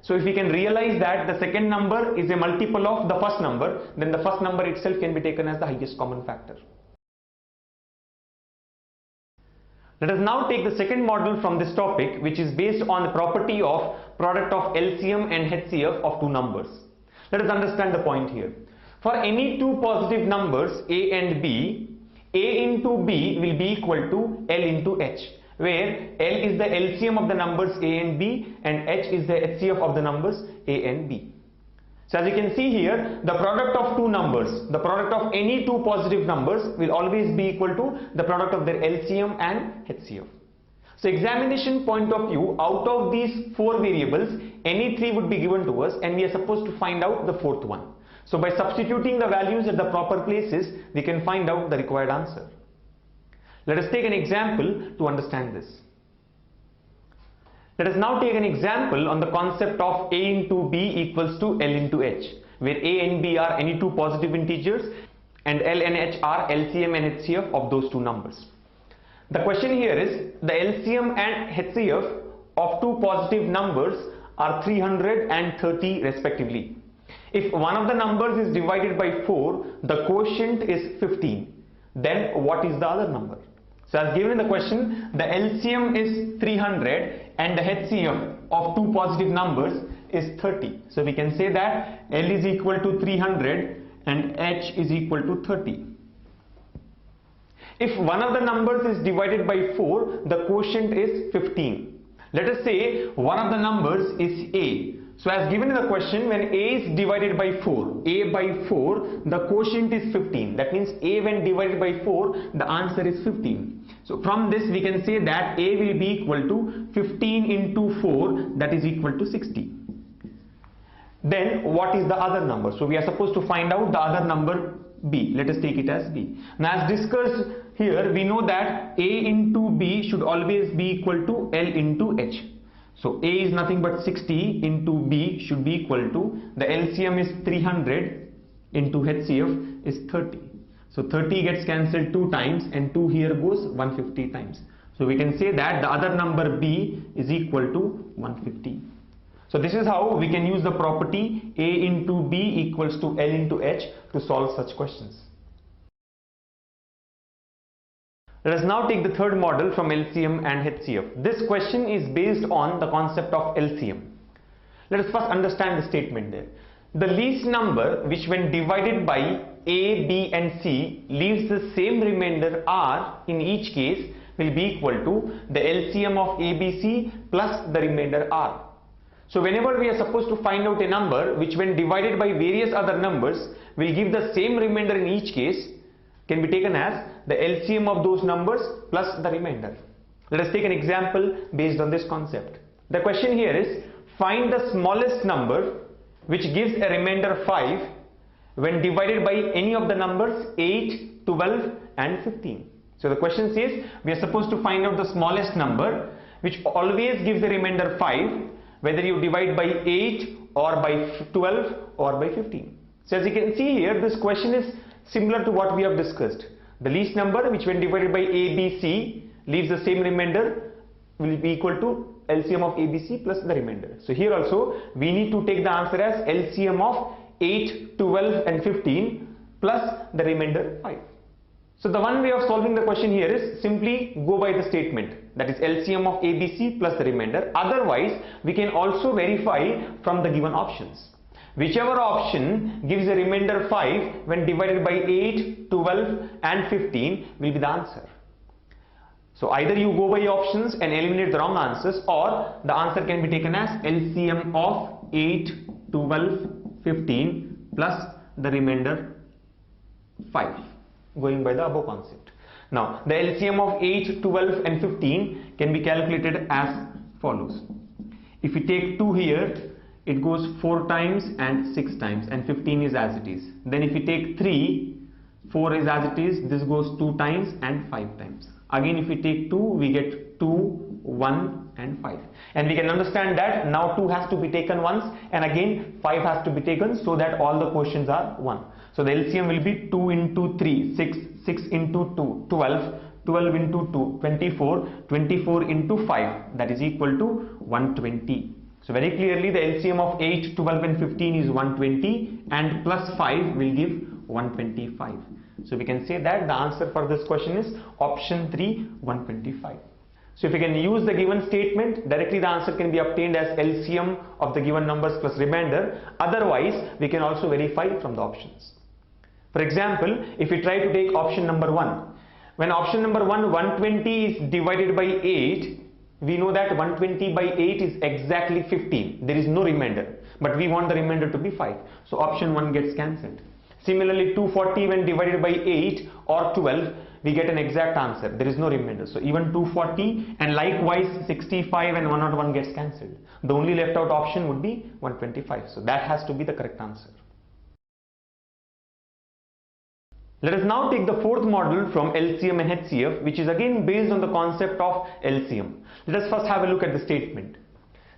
So if we can realize that the second number is a multiple of the first number, then the first number itself can be taken as the highest common factor. Let us now take the second model from this topic, which is based on the property of product of LCM and HCF of two numbers. Let us understand the point here. For any two positive numbers A and B, A into B will be equal to L into H, where L is the LCM of the numbers A and B and H is the HCF of the numbers A and B. So as you can see here, the product of two numbers, the product of any two positive numbers will always be equal to the product of their LCM and HCF. So examination point of view, out of these four variables, any three would be given to us and we are supposed to find out the fourth one. So by substituting the values at the proper places, we can find out the required answer. Let us take an example to understand this. Let us now take an example on the concept of A into B equals to L into H, where A and B are any two positive integers and L and H are LCM and HCF of those two numbers. The question here is, the LCM and HCF of two positive numbers are 330 respectively. If one of the numbers is divided by 4, the quotient is 15. Then what is the other number? So as given in the question, the LCM is 300 and the HCF of two positive numbers is 30. So we can say that L is equal to 300 and H is equal to 30. If one of the numbers is divided by 4, the quotient is 15. Let us say one of the numbers is A. So as given in the question, when A is divided by 4, A by 4, the quotient is 15. That means A when divided by 4, the answer is 15. So from this we can say that A will be equal to 15 into 4, that is equal to 60. Then what is the other number? So we are supposed to find out the other number B. Let us take it as B. Now as discussed here, we know that A into B should always be equal to L into H. So A is nothing but 60 into B should be equal to, the LCM is 300 into HCF is 30. So 30 gets cancelled 2 times and 2 here goes 150 times. So we can say that the other number B is equal to 150. So this is how we can use the property A into B equals to L into H to solve such questions. Let us now take the third model from LCM and HCF. This question is based on the concept of LCM. Let us first understand the statement there. The least number which when divided by A, B and C leaves the same remainder R in each case will be equal to the LCM of ABC plus the remainder R. So whenever we are supposed to find out a number which when divided by various other numbers will give the same remainder in each case, can be taken as the LCM of those numbers plus the remainder. Let us take an example based on this concept. The question here is, find the smallest number which gives a remainder 5 when divided by any of the numbers 8, 12 and 15. So the question says we are supposed to find out the smallest number which always gives a remainder 5 whether you divide by 8 or by 12 or by 15. So as you can see here, this question is similar to what we have discussed. The least number which when divided by A, B, C leaves the same remainder will be equal to LCM of ABC plus the remainder. So here also we need to take the answer as LCM of 8, 12 and 15 plus the remainder 5. So the one way of solving the question here is simply go by the statement, that is LCM of ABC plus the remainder. Otherwise we can also verify from the given options. Whichever option gives a remainder 5 when divided by 8, 12 and 15 will be the answer. So either you go by options and eliminate the wrong answers, or the answer can be taken as LCM of 8, 12, 15 plus the remainder 5, going by the above concept. Now the LCM of 8, 12 and 15 can be calculated as follows. If we take 2 here, it goes 4 times and 6 times, and 15 is as it is. Then if we take 3, 4 is as it is, this goes 2 times and 5 times. Again if we take 2, we get 2, 1 and 5. And we can understand that now 2 has to be taken once and again 5 has to be taken, so that all the quotients are 1. So the LCM will be 2 into 3, 6, 6 into 2, 12, 12 into 2, 24, 24 into 5, that is equal to 120. So very clearly the LCM of 8, 12 and 15 is 120 and plus 5 will give 125. So we can say that the answer for this question is option 3, 125. So if we can use the given statement, directly the answer can be obtained as LCM of the given numbers plus remainder. Otherwise we can also verify from the options. For example, if we try to take option number 1, when option number 1, 120 is divided by 8, we know that 120 by 8 is exactly 15. There is no remainder, but we want the remainder to be 5. So option 1 gets cancelled. Similarly, 240 when divided by 8 or 12, we get an exact answer. There is no remainder. So even 240 and likewise 65 and 101 gets cancelled. The only left out option would be 125. So that has to be the correct answer. Let us now take the fourth model from LCM and HCF, which is again based on the concept of LCM. Let us first have a look at the statement.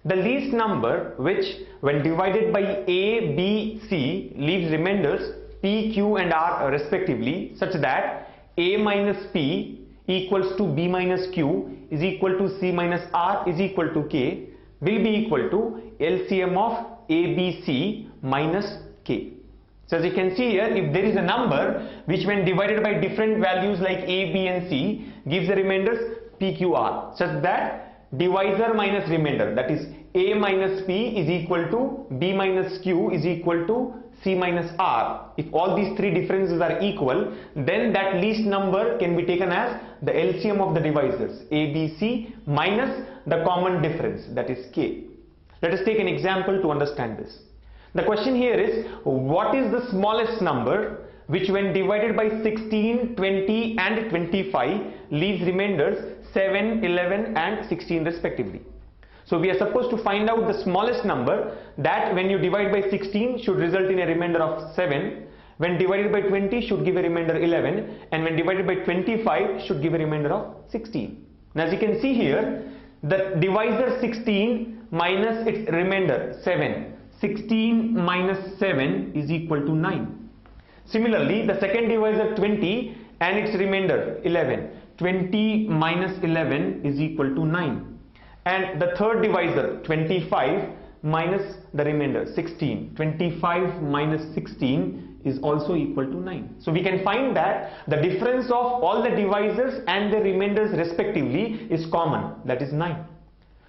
The least number which when divided by A, B, C leaves remainders P, Q and R respectively, such that A minus P equals to B minus Q is equal to C minus R is equal to K, will be equal to LCM of ABC minus K. So as you can see here, if there is a number which when divided by different values like A, B and C gives the remainders P, Q, R, such that divisor minus remainder, that is A minus P is equal to B minus Q is equal to C minus R. If all these three differences are equal, then that least number can be taken as the LCM of the divisors A, B, C minus the common difference, that is K. Let us take an example to understand this. The question here is, what is the smallest number which when divided by 16, 20 and 25 leaves remainders 7, 11 and 16 respectively. So we are supposed to find out the smallest number that when you divide by 16 should result in a remainder of 7, when divided by 20 should give a remainder 11, and when divided by 25 should give a remainder of 16. Now as you can see here, the divisor 16 minus its remainder 7. 16 minus 7 is equal to 9. Similarly, the second divisor 20 and its remainder 11. 20 minus 11 is equal to 9. And the third divisor 25 minus the remainder 16. 25 minus 16 is also equal to 9. So we can find that the difference of all the divisors and the remainders respectively is common, that is 9.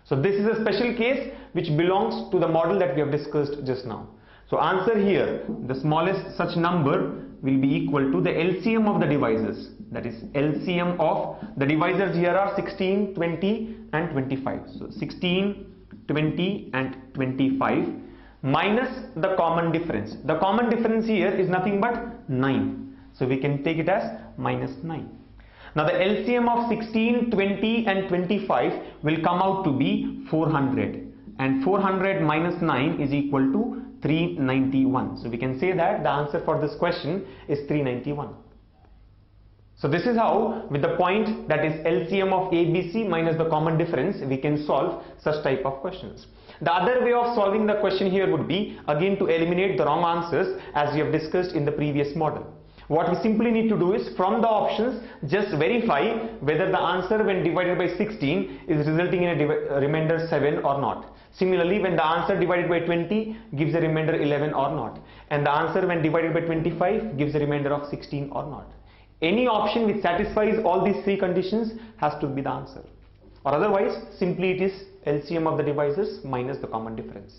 So this is a special case which belongs to the model that we have discussed just now. So answer here, the smallest such number will be equal to the LCM of the divisors, that is LCM of the divisors here are 16, 20 and 25. So 16, 20 and 25 minus the common difference. The common difference here is nothing but 9. So we can take it as minus 9. Now the LCM of 16, 20 and 25 will come out to be 400. And 400 minus 9 is equal to 391. So we can say that the answer for this question is 391. So this is how, with the point that is LCM of ABC minus the common difference, we can solve such type of questions. The other way of solving the question here would be again to eliminate the wrong answers as we have discussed in the previous model. What we simply need to do is from the options just verify whether the answer when divided by 16 is resulting in a remainder 7 or not. Similarly, when the answer divided by 20 gives a remainder 11 or not, and the answer when divided by 25 gives a remainder of 16 or not. Any option which satisfies all these three conditions has to be the answer, or otherwise simply it is LCM of the divisors minus the common difference.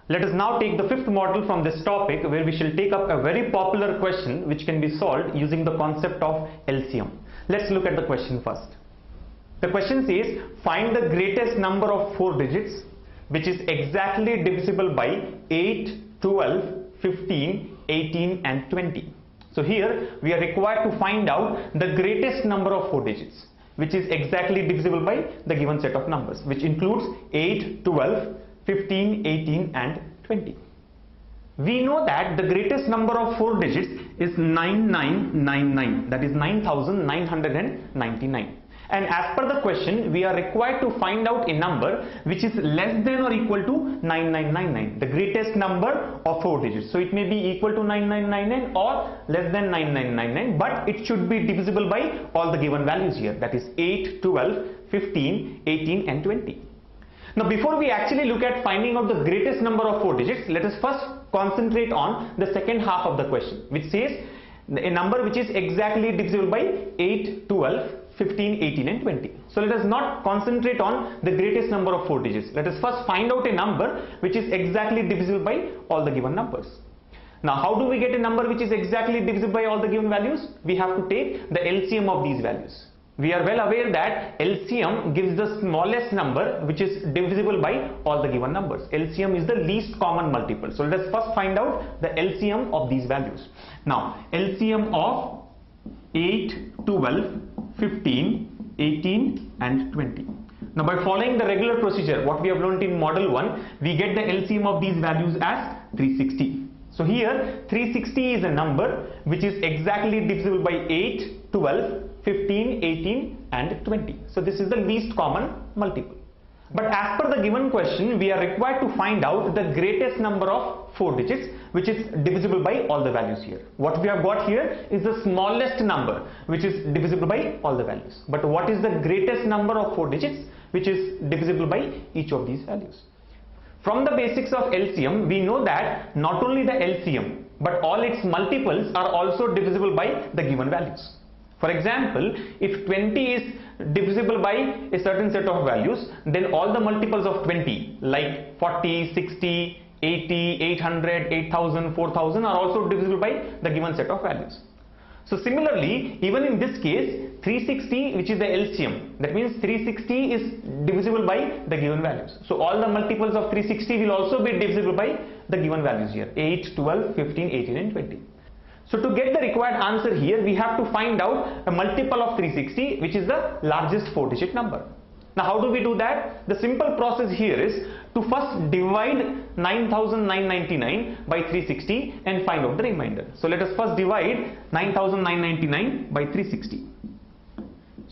Let us now take the fifth model from this topic, where we shall take up a very popular question which can be solved using the concept of LCM. Let's look at the question first. The question says, find the greatest number of 4 digits which is exactly divisible by 8, 12, 15, 18 and 20. So here we are required to find out the greatest number of 4 digits which is exactly divisible by the given set of numbers, which includes 8, 12, 15, 18 and 20. We know that the greatest number of 4 digits is 9999, that is 9999. And as per the question, we are required to find out a number which is less than or equal to 9999, the greatest number of 4 digits. So it may be equal to 9999 or less than 9999, but it should be divisible by all the given values here, that is 8, 12, 15, 18 and 20. Now before we actually look at finding out the greatest number of 4 digits, let us first concentrate on the second half of the question, which says a number which is exactly divisible by 8, 12, 15, 18 and 20. So let us not concentrate on the greatest number of 4 digits. Let us first find out a number which is exactly divisible by all the given numbers. Now how do we get a number which is exactly divisible by all the given values? We have to take the LCM of these values. We are well aware that LCM gives the smallest number which is divisible by all the given numbers. LCM is the least common multiple. So let us first find out the LCM of these values. Now LCM of 8, 12, 15, 18 and 20. Now by following the regular procedure what we have learned in model 1, we get the LCM of these values as 360. So here 360 is a number which is exactly divisible by 8, 12, 15, 18 and 20. So this is the least common multiple. But as per the given question, we are required to find out the greatest number of 4 digits which is divisible by all the values here. What we have got here is the smallest number which is divisible by all the values. But what is the greatest number of 4 digits which is divisible by each of these values? From the basics of LCM, we know that not only the LCM but all its multiples are also divisible by the given values. For example, if 20 is divisible by a certain set of values, then all the multiples of 20 like 40, 60, 80, 800, 8000, 4000 are also divisible by the given set of values. So similarly, even in this case, 360, which is the LCM, that means 360 is divisible by the given values. So all the multiples of 360 will also be divisible by the given values here, 8, 12, 15, 18 and 20. So to get the required answer here, we have to find out a multiple of 360 which is the largest 4-digit number. Now how do we do that? The simple process here is to first divide 9999 by 360 and find out the remainder. So let us first divide 9999 by 360.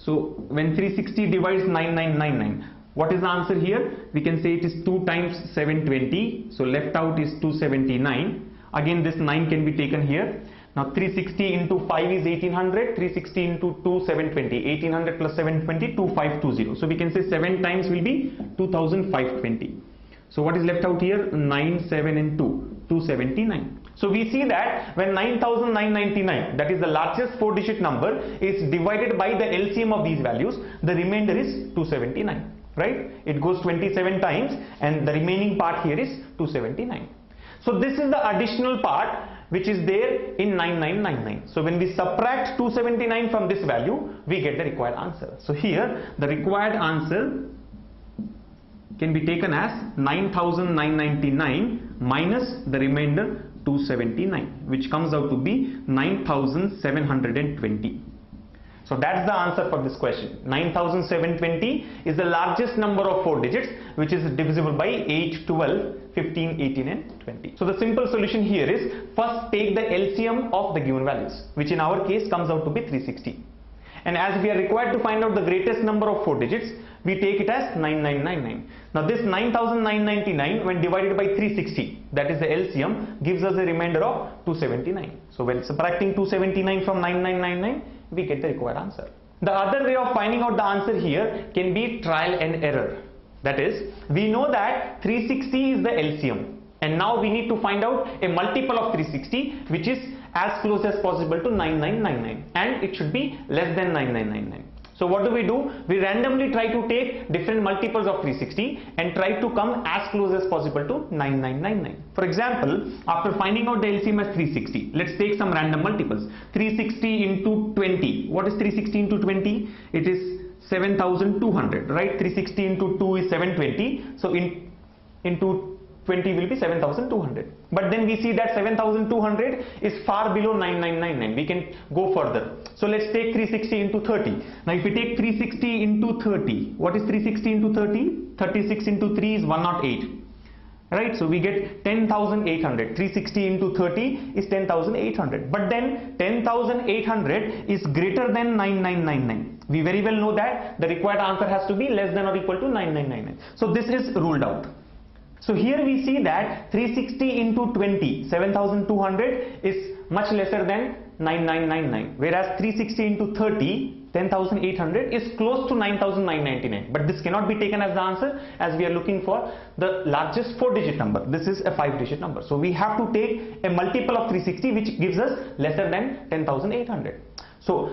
So when 360 divides 9999, what is the answer here? We can say it is 2 times 720. So left out is 279. Again, this 9 can be taken here. Now 360 into 5 is 1800. 360 into 2, 720. 1800 plus 720, 2520. So we can say 7 times will be 2520. So what is left out here? 9, 7 and 2, 279. So we see that when 9999, that is the largest 4-digit number, is divided by the LCM of these values, the remainder is 279, right? It goes 27 times and the remaining part here is 279. So this is the additional part which is there in 9999. So when we subtract 279 from this value, we get the required answer. So here the required answer can be taken as 9999 minus the remainder 279, which comes out to be 9720. So that's the answer for this question. 9720 is the largest number of 4 digits, which is divisible by 8, 12, 15, 18 and 20. So the simple solution here is, first take the LCM of the given values, which in our case comes out to be 360. And as we are required to find out the greatest number of 4 digits, we take it as 9999. Now this 9999 when divided by 360, that is the LCM, gives us a remainder of 279. So when subtracting 279 from 9999, we get the required answer. The other way of finding out the answer here can be trial and error. That is, we know that 360 is the LCM, and now we need to find out a multiple of 360 which is as close as possible to 9999, and it should be less than 9999. So what do? We randomly try to take different multiples of 360 and try to come as close as possible to 9999. For example, after finding out the LCM as 360, let's take some random multiples. 360 into 20. What is 360 into 20? It is 7200, right? 360 into 2 is 720. So into 20 will be 7200. But then we see that 7200 is far below 9999. We can go further. So let's take 360 into 30. Now if we take 360 into 30, what is 360 into 30? 36 into 3 is 108. Right? So we get 10,800. 360 into 30 is 10,800. But then 10,800 is greater than 9999. We very well know that the required answer has to be less than or equal to 9999. So this is ruled out. So here we see that 360 into 20, 7200 is much lesser than 9999, whereas 360 into 30, 10,800 is close to 9,999. But this cannot be taken as the answer, as we are looking for the largest 4-digit number. This is a 5-digit number. So we have to take a multiple of 360 which gives us lesser than 10,800. So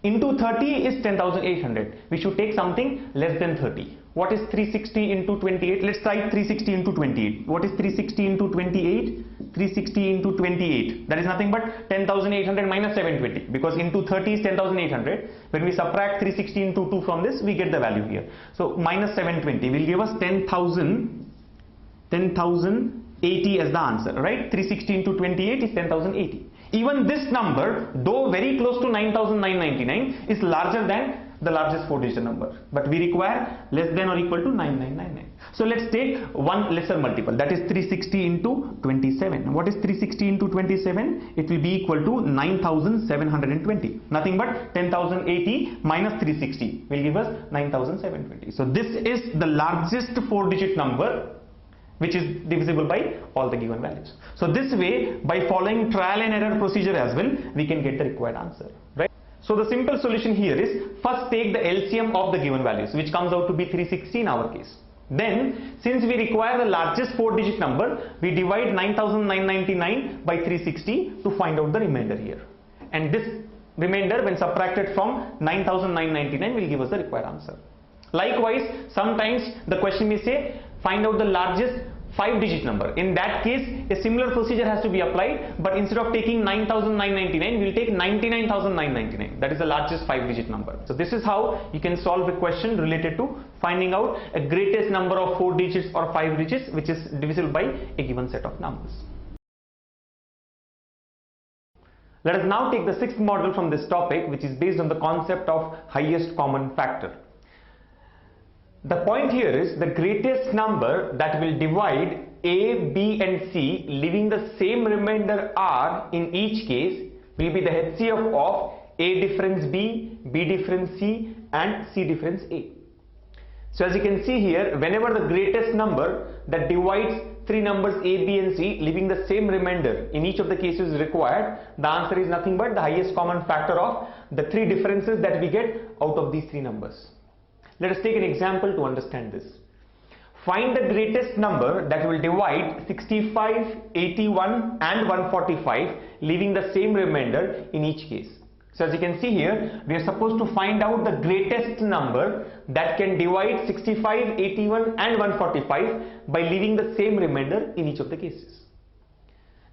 into 30 is 10,800. We should take something less than 30. What is 360 into 28? Let's try 360 into 28. What is 360 into 28? 360 into 28. That is nothing but 10,800 minus 720, because into 30 is 10,800. When we subtract 360 into 2 from this, we get the value here. So minus 720 will give us 10,080 as the answer, right? 360 into 28 is 10,080. Even this number, though very close to 9,999, is larger than the largest 4-digit number, but we require less than or equal to 9999. So let's take one lesser multiple, that is 360 into 27. What is 360 into 27? It will be equal to 9,720. Nothing but 10,080 minus 360 will give us 9,720. So this is the largest 4-digit number which is divisible by all the given values. So this way, by following trial and error procedure as well, we can get the required answer, right? So the simple solution here is, first take the LCM of the given values, which comes out to be 360 in our case. Then, since we require the largest 4-digit number, we divide 9,999 by 360 to find out the remainder here. And this remainder, when subtracted from 9,999, will give us the required answer. Likewise, sometimes the question may say, find out the largest 5-digit number. In that case, a similar procedure has to be applied, but instead of taking 9,999, we will take 99,999. That is the largest 5-digit number. So this is how you can solve a question related to finding out a greatest number of 4 digits or 5 digits which is divisible by a given set of numbers. Let us now take the 6th model from this topic, which is based on the concept of highest common factor. The point here is the greatest number that will divide A, B and C, leaving the same remainder R in each case, will be the HCF of A difference B, B difference C and C difference A. So as you can see here, whenever the greatest number that divides three numbers A, B and C, leaving the same remainder in each of the cases required, the answer is nothing but the highest common factor of the three differences that we get out of these three numbers. Let us take an example to understand this. Find the greatest number that will divide 65, 81 and 145, leaving the same remainder in each case. So as you can see here, we are supposed to find out the greatest number that can divide 65, 81 and 145 by leaving the same remainder in each of the cases.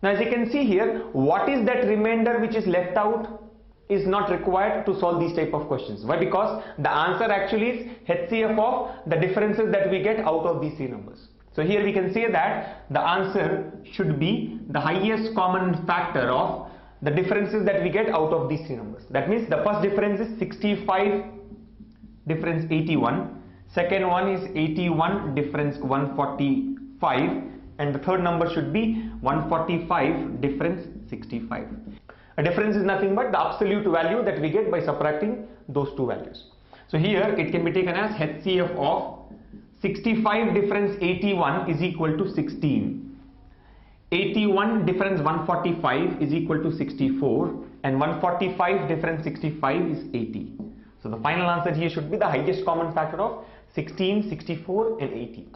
Now as you can see here, what is that remainder which is left out is not required to solve these type of questions. Why? Because the answer actually is HCF of the differences that we get out of these three numbers. So here we can say that the answer should be the highest common factor of the differences that we get out of these three numbers. That means the first difference is 65 difference 81, second one is 81 difference 145, and the third number should be 145 difference 65. A difference is nothing but the absolute value that we get by subtracting those two values. So here it can be taken as HCF of 65 difference 81 is equal to 16. 81 difference 145 is equal to 64, and 145 difference 65 is 80. So the final answer here should be the highest common factor of 16, 64 and 80.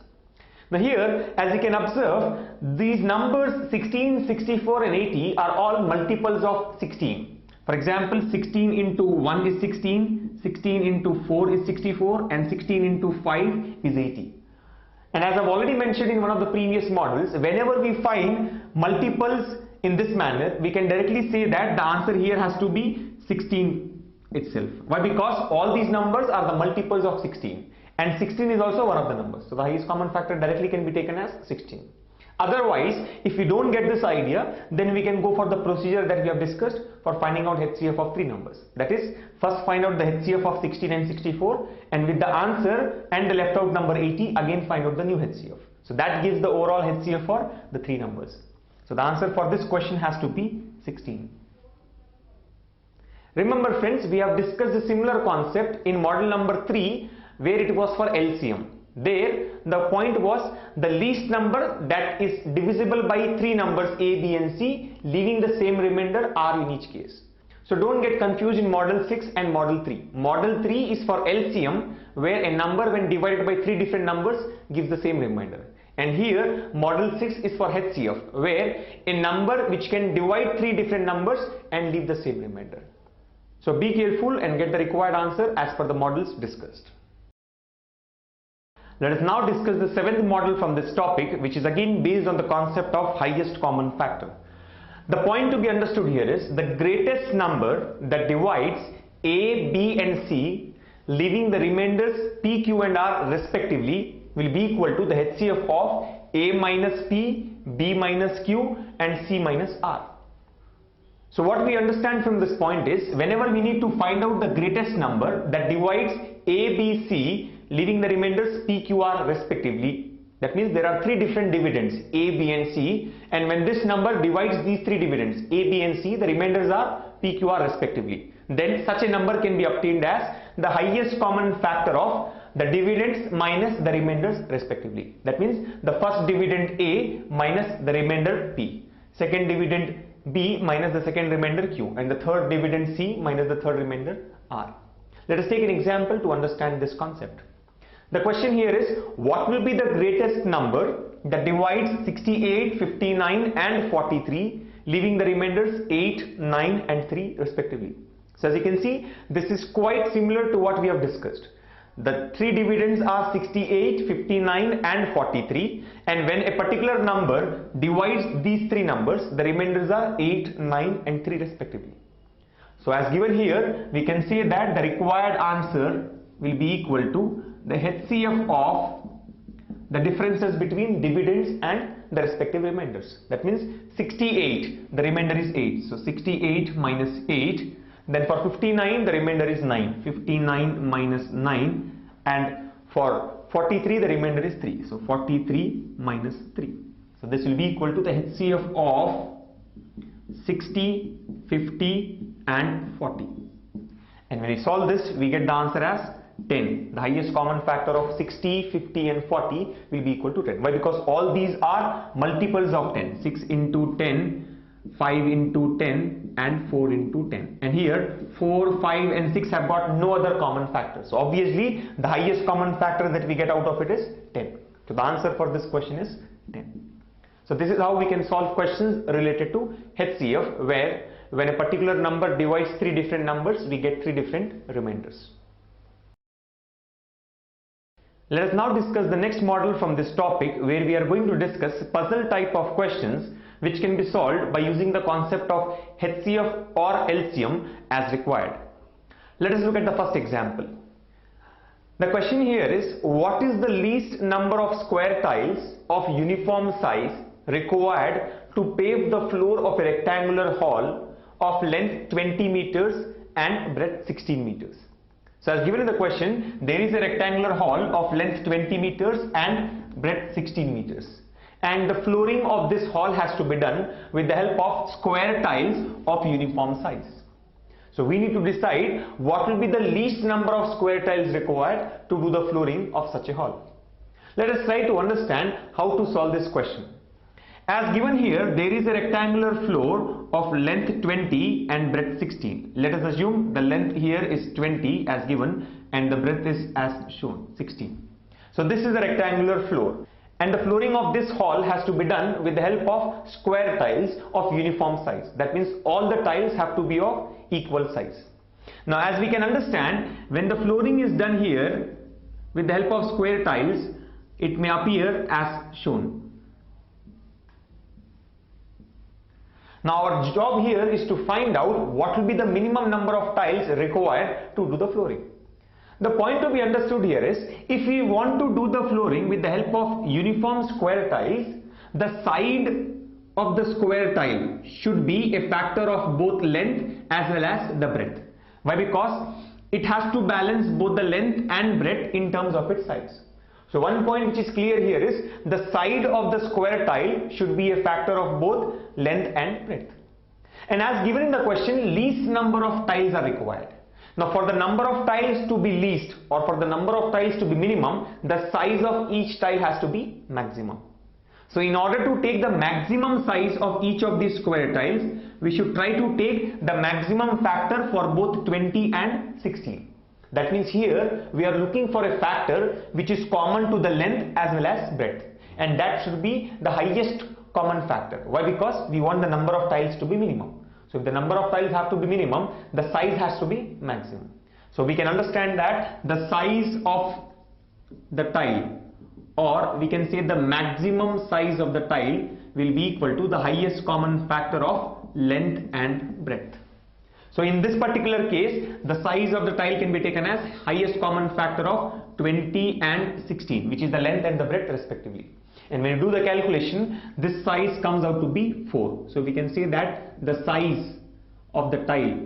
Now here, as you can observe, these numbers 16, 64 and 80 are all multiples of 16. For example, 16 into 1 is 16, 16 into 4 is 64 and 16 into 5 is 80. And as I've already mentioned in one of the previous models, whenever we find multiples in this manner, we can directly say that the answer here has to be 16 itself. Why? Because all these numbers are the multiples of 16. And 16 is also one of the numbers. So the highest common factor directly can be taken as 16. Otherwise, if we don't get this idea, then we can go for the procedure that we have discussed for finding out HCF of three numbers. That is, first find out the HCF of 16 and 64, and with the answer and the left out number 80, again find out the new HCF. So that gives the overall HCF for the three numbers. So the answer for this question has to be 16. Remember friends, we have discussed a similar concept in model number 3, where it was for LCM. There the point was the least number that is divisible by three numbers A, B and C, leaving the same remainder R in each case. So don't get confused in model 6 and model 3. Model 3 is for LCM, where a number when divided by three different numbers gives the same remainder. And here model 6 is for HCF, where a number which can divide three different numbers and leave the same remainder. So be careful and get the required answer as per the models discussed. Let us now discuss the seventh model from this topic, which is again based on the concept of highest common factor. The point to be understood here is the greatest number that divides A, B and C, leaving the remainders P, Q and R respectively, will be equal to the HCF of A minus P, B minus Q and C minus R. So what we understand from this point is, whenever we need to find out the greatest number that divides A, B, C, leaving the remainders P, Q, R respectively, that means there are three different dividends A, B and C, and when this number divides these three dividends A, B and C, the remainders are P, Q, R respectively, then such a number can be obtained as the highest common factor of the dividends minus the remainders respectively. That means the first dividend A minus the remainder P, second dividend B minus the second remainder Q, and the third dividend C minus the third remainder R. Let us take an example to understand this concept. The question here is, what will be the greatest number that divides 68, 59 and 43, leaving the remainders 8, 9 and 3 respectively. So as you can see, this is quite similar to what we have discussed. The three dividends are 68, 59 and 43, and when a particular number divides these three numbers, the remainders are 8, 9 and 3 respectively. So as given here, we can say that the required answer will be equal to the HCF of the differences between dividends and the respective remainders. That means 68, the remainder is 8. So 68 minus 8. Then for 59, the remainder is 9. 59 minus 9. And for 43, the remainder is 3. So 43 minus 3. So this will be equal to the HCF of 60, 50 and 40. And when we solve this, we get the answer as 10. The highest common factor of 60, 50 and 40 will be equal to 10. Why? Because all these are multiples of 10. 6 into 10, 5 into 10 and 4 into 10. And here 4, 5 and 6 have got no other common factor. So obviously the highest common factor that we get out of it is 10. So the answer for this question is 10. So this is how we can solve questions related to HCF, where when a particular number divides 3 different numbers, we get 3 different remainders. Let us now discuss the next model from this topic, where we are going to discuss puzzle type of questions which can be solved by using the concept of HCF or LCM as required. Let us look at the first example. The question here is, what is the least number of square tiles of uniform size required to pave the floor of a rectangular hall of length 20 meters and breadth 16 meters? So as given in the question, there is a rectangular hall of length 20 meters and breadth 16 meters. And the flooring of this hall has to be done with the help of square tiles of uniform size. So we need to decide what will be the least number of square tiles required to do the flooring of such a hall. Let us try to understand how to solve this question. As given here, there is a rectangular floor of length 20 and breadth 16. Let us assume the length here is 20 as given and the breadth is as shown, 16. So this is a rectangular floor, and the flooring of this hall has to be done with the help of square tiles of uniform size. That means all the tiles have to be of equal size. Now as we can understand, when the flooring is done here with the help of square tiles, it may appear as shown. Now our job here is to find out what will be the minimum number of tiles required to do the flooring. The point to be understood here is, if we want to do the flooring with the help of uniform square tiles, the side of the square tile should be a factor of both length as well as the breadth. Why? Because it has to balance both the length and breadth in terms of its size. So one point which is clear here is, the side of the square tile should be a factor of both length and breadth. And as given in the question, least number of tiles are required. Now for the number of tiles to be least, or for the number of tiles to be minimum, the size of each tile has to be maximum. So in order to take the maximum size of each of these square tiles, we should try to take the maximum factor for both 20 and 16. That means here we are looking for a factor which is common to the length as well as breadth, and that should be the highest common factor. Why? Because we want the number of tiles to be minimum. So if the number of tiles have to be minimum, the size has to be maximum. So we can understand that the size of the tile, or we can say the maximum size of the tile, will be equal to the highest common factor of length and breadth. So in this particular case, the size of the tile can be taken as highest common factor of 20 and 16, which is the length and the breadth respectively. And when you do the calculation, this size comes out to be 4. So we can say that the size of the tile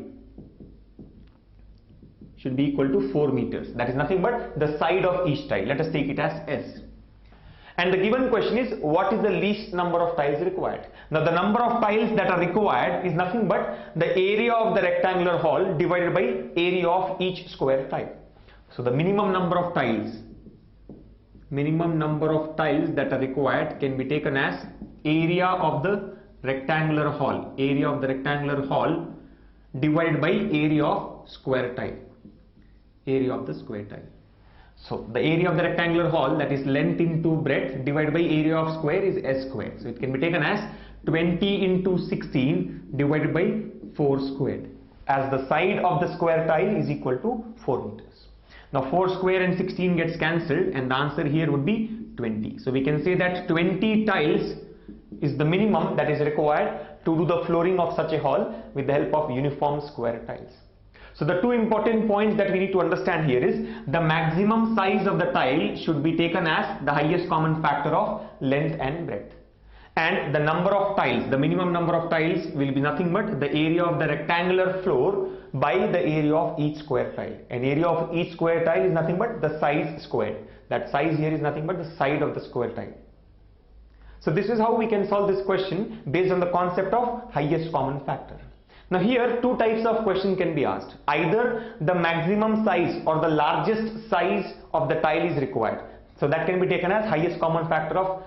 should be equal to 4 meters. That is nothing but the side of each tile. Let us take it as S. And the given question is, what is the least number of tiles required? Now the number of tiles that are required is nothing but the area of the rectangular hall divided by area of each square tile. So the minimum number of tiles that are required can be taken as area of the rectangular hall, divided by area of square tile, So the area of the rectangular hall, that is length into breadth, divided by area of square, is S square. So it can be taken as 20 into 16 divided by 4 squared, as the side of the square tile is equal to 4 meters. Now 4 square and 16 gets cancelled, and the answer here would be 20. So we can say that 20 tiles is the minimum that is required to do the flooring of such a hall with the help of uniform square tiles. So the two important points that we need to understand here is, the maximum size of the tile should be taken as the highest common factor of length and breadth. And the number of tiles, the minimum number of tiles, will be nothing but the area of the rectangular floor by the area of each square tile. And area of each square tile is nothing but the size squared. That size here is nothing but the side of the square tile. So this is how we can solve this question based on the concept of highest common factor. Now here two types of question can be asked. Either the maximum size or the largest size of the tile is required. So that can be taken as highest common factor of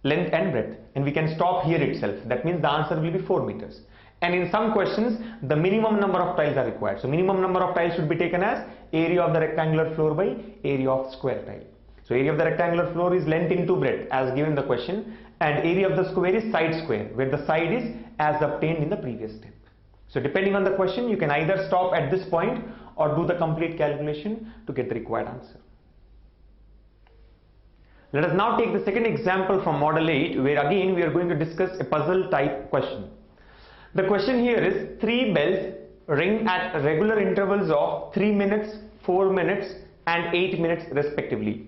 length and breadth, and we can stop here itself. That means the answer will be 4 meters. And in some questions the minimum number of tiles are required. So minimum number of tiles should be taken as area of the rectangular floor by area of square tile. So area of the rectangular floor is length into breadth as given in the question, and area of the square is side square, where the side is as obtained in the previous step. So depending on the question, you can either stop at this point or do the complete calculation to get the required answer. Let us now take the second example from model 8, where again we are going to discuss a puzzle type question. The question here is 3 bells ring at regular intervals of 3 minutes, 4 minutes and 8 minutes respectively.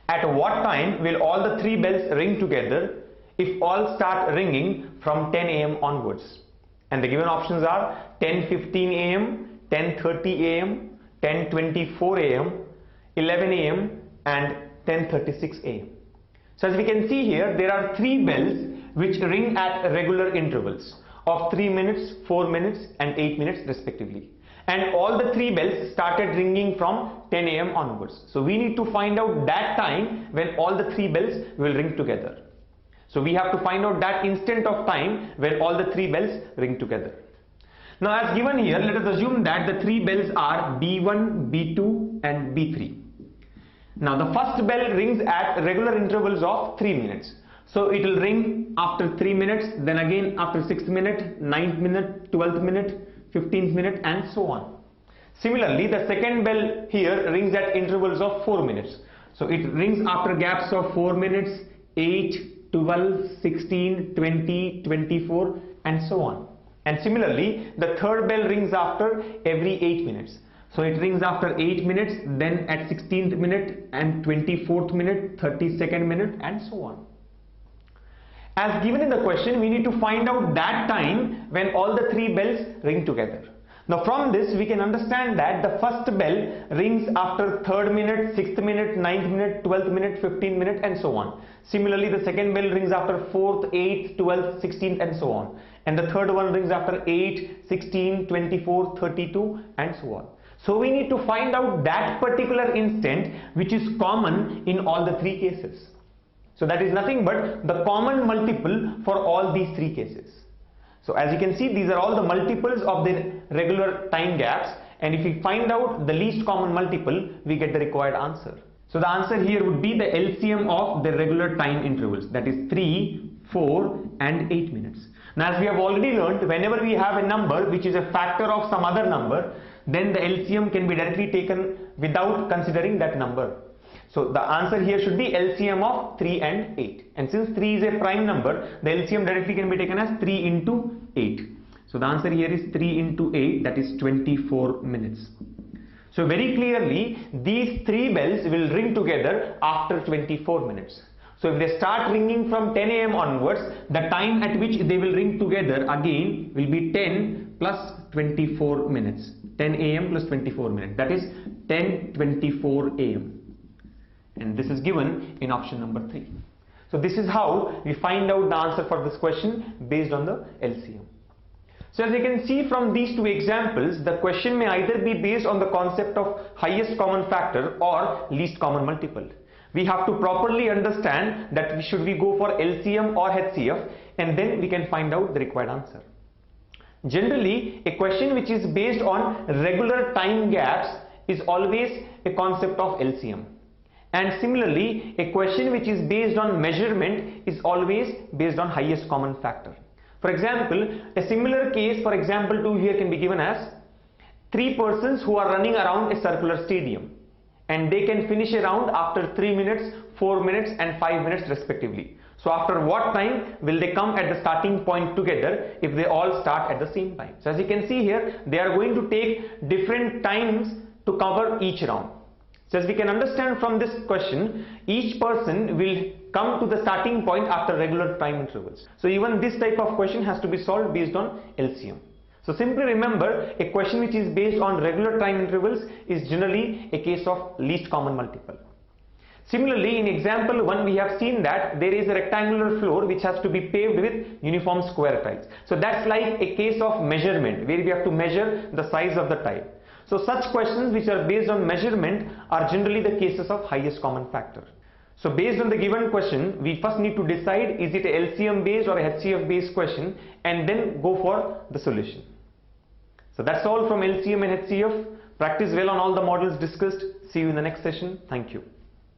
At what time will all the 3 bells ring together if all start ringing from 10 am onwards? And the given options are 10:15 am, 10:30 am, 10:24 am, 11 am and 10:36 am. So as we can see here, there are 3 bells which ring at regular intervals of 3 minutes, 4 minutes and 8 minutes respectively. And all the 3 bells started ringing from 10 am onwards. So we need to find out that time when all the 3 bells will ring together. So we have to find out that instant of time when all the 3 bells ring together. Now as given here, let us assume that the 3 bells are B1, B2 and B3. Now the first bell rings at regular intervals of 3 minutes. So it will ring after 3 minutes, then again after 6th minute, 9th minute, 12th minute, 15th minute and so on. Similarly, the second bell here rings at intervals of 4 minutes. So it rings after gaps of 4 minutes, 8, 12, 16, 20, 24 and so on. And similarly, the third bell rings after every 8 minutes. So it rings after 8 minutes, then at 16th minute and 24th minute, 32nd minute and so on. As given in the question, we need to find out that time when all the 3 bells ring together. Now from this we can understand that the first bell rings after 3rd minute, 6th minute, 9th minute, 12th minute, 15th minute and so on. Similarly, the second bell rings after 4th, 8th, 12th, 16th and so on. And the third one rings after 8, 16, 24, 32 and so on. So we need to find out that particular instant which is common in all the 3 cases. So that is nothing but the common multiple for all these 3 cases. So as you can see, these are all the multiples of the regular time gaps, and if we find out the least common multiple, we get the required answer. So the answer here would be the LCM of the regular time intervals, that is 3, 4 and 8 minutes. Now as we have already learned, whenever we have a number which is a factor of some other number, then the LCM can be directly taken without considering that number. So the answer here should be LCM of 3 and 8. And since 3 is a prime number, the LCM directly can be taken as 3 into 8. So the answer here is 3 into 8, that is 24 minutes. So very clearly, these 3 bells will ring together after 24 minutes. So if they start ringing from 10 am onwards, the time at which they will ring together again will be 10 plus 24 minutes. 10 am plus 24 minutes, that is 10:24 am. And this is given in option number 3. So this is how we find out the answer for this question based on the LCM. So as you can see from these 2 examples, the question may either be based on the concept of highest common factor or least common multiple. We have to properly understand that should we go for LCM or HCF, and then we can find out the required answer. Generally, a question which is based on regular time gaps is always a concept of LCM. And similarly, a question which is based on measurement is always based on highest common factor. For example, a similar case for example 2 here can be given as 3 persons who are running around a circular stadium, and they can finish a round after 3 minutes, 4 minutes and 5 minutes respectively. So after what time will they come at the starting point together if they all start at the same time? So as you can see here, they are going to take different times to cover each round. So as we can understand from this question, each person will come to the starting point after regular time intervals. So even this type of question has to be solved based on LCM. So simply remember, a question which is based on regular time intervals is generally a case of least common multiple. Similarly, in example 1, we have seen that there is a rectangular floor which has to be paved with uniform square tiles. So that's like a case of measurement where we have to measure the size of the tile. So such questions which are based on measurement are generally the cases of highest common factor. So based on the given question, we first need to decide is it a LCM based or a HCF based question, and then go for the solution. So that's all from LCM and HCF. Practice well on all the models discussed. See you in the next session. Thank you.